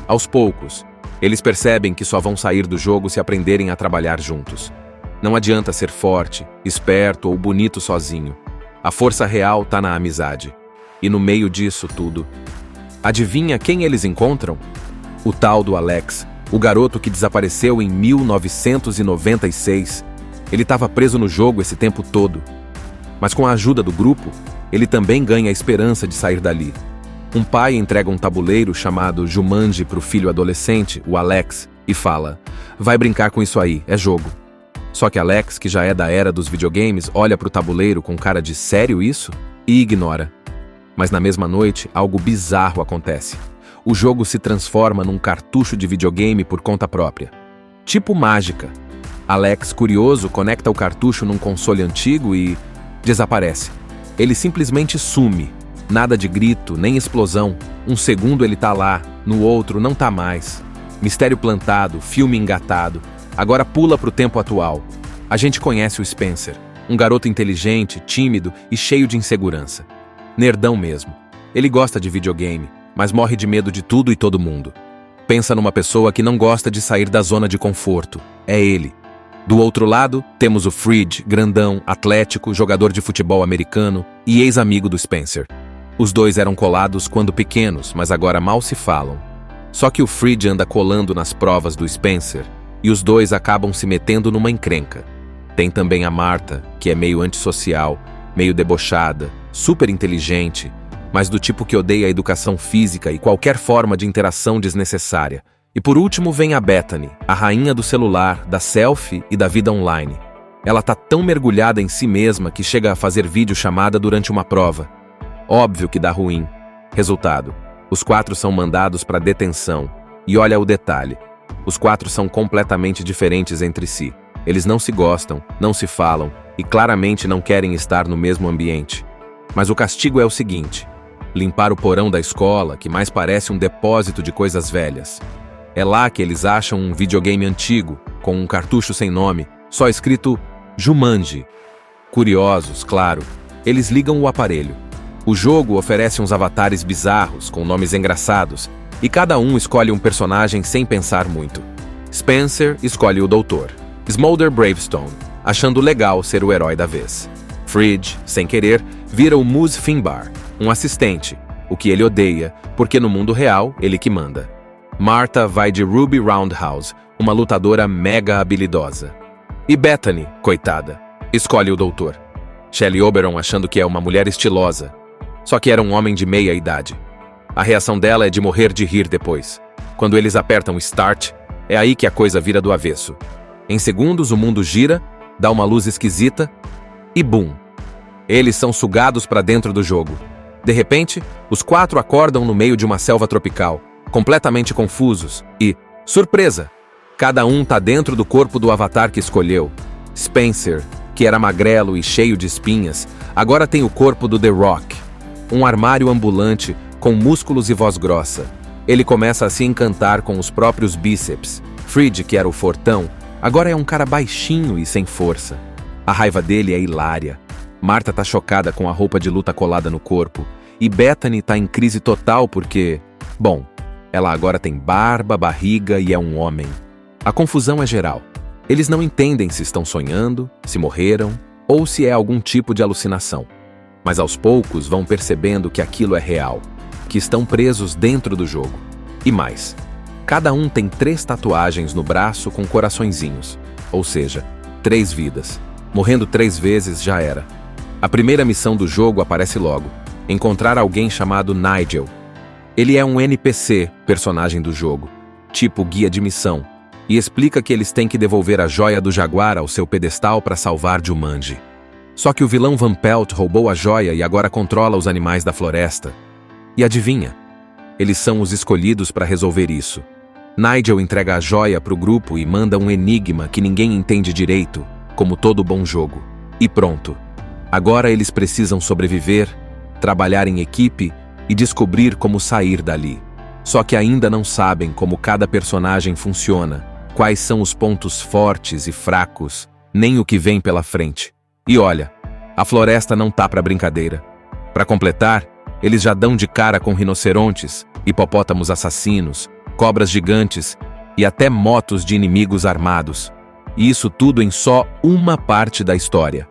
Aos poucos, eles percebem que só vão sair do jogo se aprenderem a trabalhar juntos. Não adianta ser forte, esperto ou bonito sozinho. A força real está na amizade. E no meio disso tudo, adivinha quem eles encontram? O tal do Alex, o garoto que desapareceu em 1996. Ele estava preso no jogo esse tempo todo. Mas com a ajuda do grupo, ele também ganha a esperança de sair dali. Um pai entrega um tabuleiro chamado Jumanji para o filho adolescente, o Alex, e fala: vai brincar com isso aí, é jogo. Só que Alex, que já é da era dos videogames, olha para o tabuleiro com cara de sério isso? E ignora. Mas na mesma noite, algo bizarro acontece. O jogo se transforma num cartucho de videogame por conta própria. Tipo mágica. Alex, curioso, conecta o cartucho num console antigo e desaparece. Ele simplesmente some. Nada de grito, nem explosão. Um segundo ele tá lá, no outro não tá mais. Mistério plantado, filme engatado. Agora pula pro tempo atual. A gente conhece o Spencer, um garoto inteligente, tímido e cheio de insegurança. Nerdão mesmo. Ele gosta de videogame, mas morre de medo de tudo e todo mundo. Pensa numa pessoa que não gosta de sair da zona de conforto. É ele. Do outro lado, temos o Fridge, grandão, atlético, jogador de futebol americano e ex-amigo do Spencer. Os dois eram colados quando pequenos, mas agora mal se falam. Só que o Fridge anda colando nas provas do Spencer e os dois acabam se metendo numa encrenca. Tem também a Martha, que é meio antissocial, meio debochada, super inteligente, mas do tipo que odeia a educação física e qualquer forma de interação desnecessária. E por último vem a Bethany, a rainha do celular, da selfie e da vida online. Ela tá tão mergulhada em si mesma que chega a fazer videochamada durante uma prova. Óbvio que dá ruim. Resultado: os 4 são mandados para detenção. E olha o detalhe: os 4 são completamente diferentes entre si. Eles não se gostam, não se falam e claramente não querem estar no mesmo ambiente. Mas o castigo é o seguinte: limpar o porão da escola, que mais parece um depósito de coisas velhas. É lá que eles acham um videogame antigo, com um cartucho sem nome, só escrito Jumanji. Curiosos, claro, eles ligam o aparelho. O jogo oferece uns avatares bizarros, com nomes engraçados, e cada um escolhe um personagem sem pensar muito. Spencer escolhe o doutor, Smolder Bravestone, achando legal ser o herói da vez. Fridge, sem querer, vira o Moose Finbar, um assistente, o que ele odeia, porque no mundo real, ele que manda. Martha vai de Ruby Roundhouse, uma lutadora mega habilidosa. E Bethany, coitada, escolhe o doutor. Shelley Oberon achando que é uma mulher estilosa, só que era um homem de meia idade. A reação dela é de morrer de rir depois. Quando eles apertam Start, é aí que a coisa vira do avesso. Em segundos o mundo gira, dá uma luz esquisita E bum! Eles são sugados para dentro do jogo. De repente, os 4 acordam no meio de uma selva tropical, completamente confusos e, surpresa! Cada um tá dentro do corpo do avatar que escolheu. Spencer, que era magrelo e cheio de espinhas, agora tem o corpo do The Rock, um armário ambulante com músculos e voz grossa. Ele começa a se encantar com os próprios bíceps. Fridge, que era o fortão, agora é um cara baixinho e sem força. A raiva dele é hilária. Marta tá chocada com a roupa de luta colada no corpo. E Bethany tá em crise total porque, bom, ela agora tem barba, barriga e é um homem. A confusão é geral. Eles não entendem se estão sonhando, se morreram ou se é algum tipo de alucinação. Mas aos poucos vão percebendo que aquilo é real, que estão presos dentro do jogo. E mais, cada um tem 3 tatuagens no braço com coraçõezinhos, ou seja, 3 vidas. Morrendo 3 vezes já era. A primeira missão do jogo aparece logo: encontrar alguém chamado Nigel. Ele é um NPC, personagem do jogo, tipo guia de missão, e explica que eles têm que devolver a joia do jaguar ao seu pedestal para salvar Jumanji. Só que o vilão Van Pelt roubou a joia e agora controla os animais da floresta. E adivinha? Eles são os escolhidos para resolver isso. Nigel entrega a joia para o grupo e manda um enigma que ninguém entende direito, como todo bom jogo. E pronto. Agora eles precisam sobreviver, trabalhar em equipe e descobrir como sair dali. Só que ainda não sabem como cada personagem funciona, quais são os pontos fortes e fracos, nem o que vem pela frente. E olha, a floresta não tá pra brincadeira. Para completar, eles já dão de cara com rinocerontes, hipopótamos assassinos, cobras gigantes e até motos de inimigos armados. E isso tudo em só uma parte da história.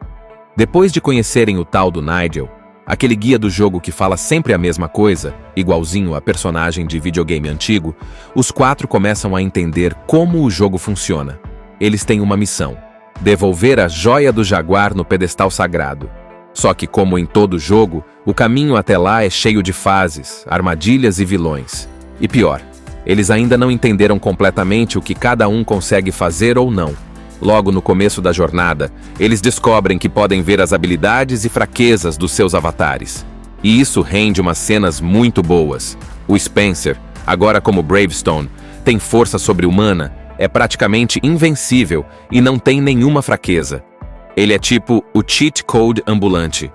Depois de conhecerem o tal do Nigel, aquele guia do jogo que fala sempre a mesma coisa, igualzinho a personagem de videogame antigo, os 4 começam a entender como o jogo funciona. Eles têm uma missão: devolver a joia do jaguar no pedestal sagrado. Só que, como em todo jogo, o caminho até lá é cheio de fases, armadilhas e vilões. E pior, eles ainda não entenderam completamente o que cada um consegue fazer ou não. Logo no começo da jornada, eles descobrem que podem ver as habilidades e fraquezas dos seus avatares. E isso rende umas cenas muito boas. O Spencer, agora como Bravestone, tem força sobre-humana, é praticamente invencível e não tem nenhuma fraqueza. Ele é tipo o cheat code ambulante.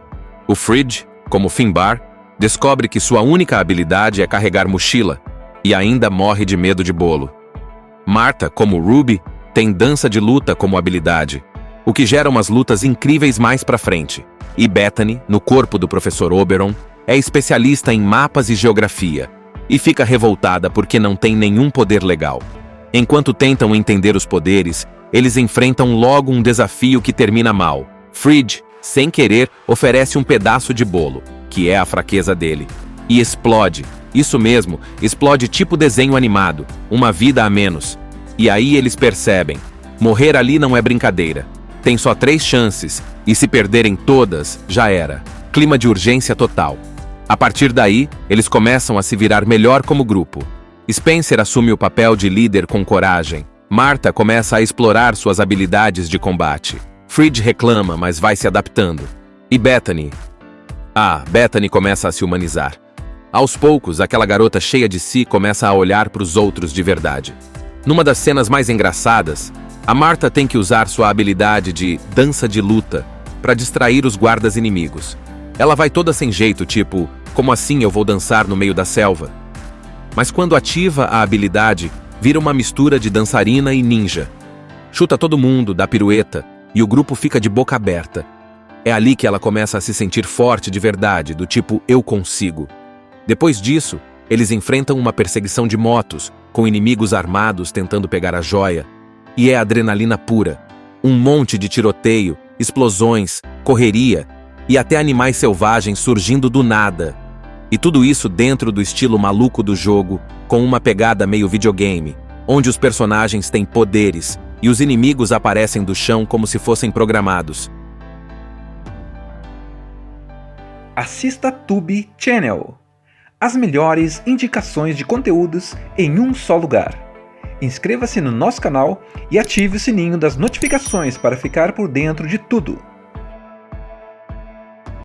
O Fridge, como Finbar, descobre que sua única habilidade é carregar mochila e ainda morre de medo de bolo. Marta, como Ruby, tem dança de luta como habilidade, o que gera umas lutas incríveis mais pra frente. E Bethany, no corpo do professor Oberon, é especialista em mapas e geografia, e fica revoltada porque não tem nenhum poder legal. Enquanto tentam entender os poderes, eles enfrentam logo um desafio que termina mal. Fridge, sem querer, oferece um pedaço de bolo, que é a fraqueza dele, e explode. Isso mesmo, explode tipo desenho animado, uma vida a menos. E aí eles percebem, morrer ali não é brincadeira. Tem só 3 chances, e se perderem todas, já era. Clima de urgência total. A partir daí, eles começam a se virar melhor como grupo. Spencer assume o papel de líder com coragem. Marta começa a explorar suas habilidades de combate. Fridge reclama, mas vai se adaptando. E Bethany? Bethany começa a se humanizar. Aos poucos, aquela garota cheia de si começa a olhar para os outros de verdade. Numa das cenas mais engraçadas, a Marta tem que usar sua habilidade de dança de luta para distrair os guardas inimigos. Ela vai toda sem jeito, tipo, como assim eu vou dançar no meio da selva? Mas quando ativa a habilidade, vira uma mistura de dançarina e ninja. Chuta todo mundo, dá pirueta, e o grupo fica de boca aberta. É ali que ela começa a se sentir forte de verdade, do tipo, eu consigo. Depois disso, eles enfrentam uma perseguição de motos, com inimigos armados tentando pegar a joia. E é adrenalina pura. Um monte de tiroteio, explosões, correria e até animais selvagens surgindo do nada. E tudo isso dentro do estilo maluco do jogo, com uma pegada meio videogame, onde os personagens têm poderes e os inimigos aparecem do chão como se fossem programados. Assista Tube Channel. As melhores indicações de conteúdos em um só lugar. Inscreva-se no nosso canal e ative o sininho das notificações para ficar por dentro de tudo.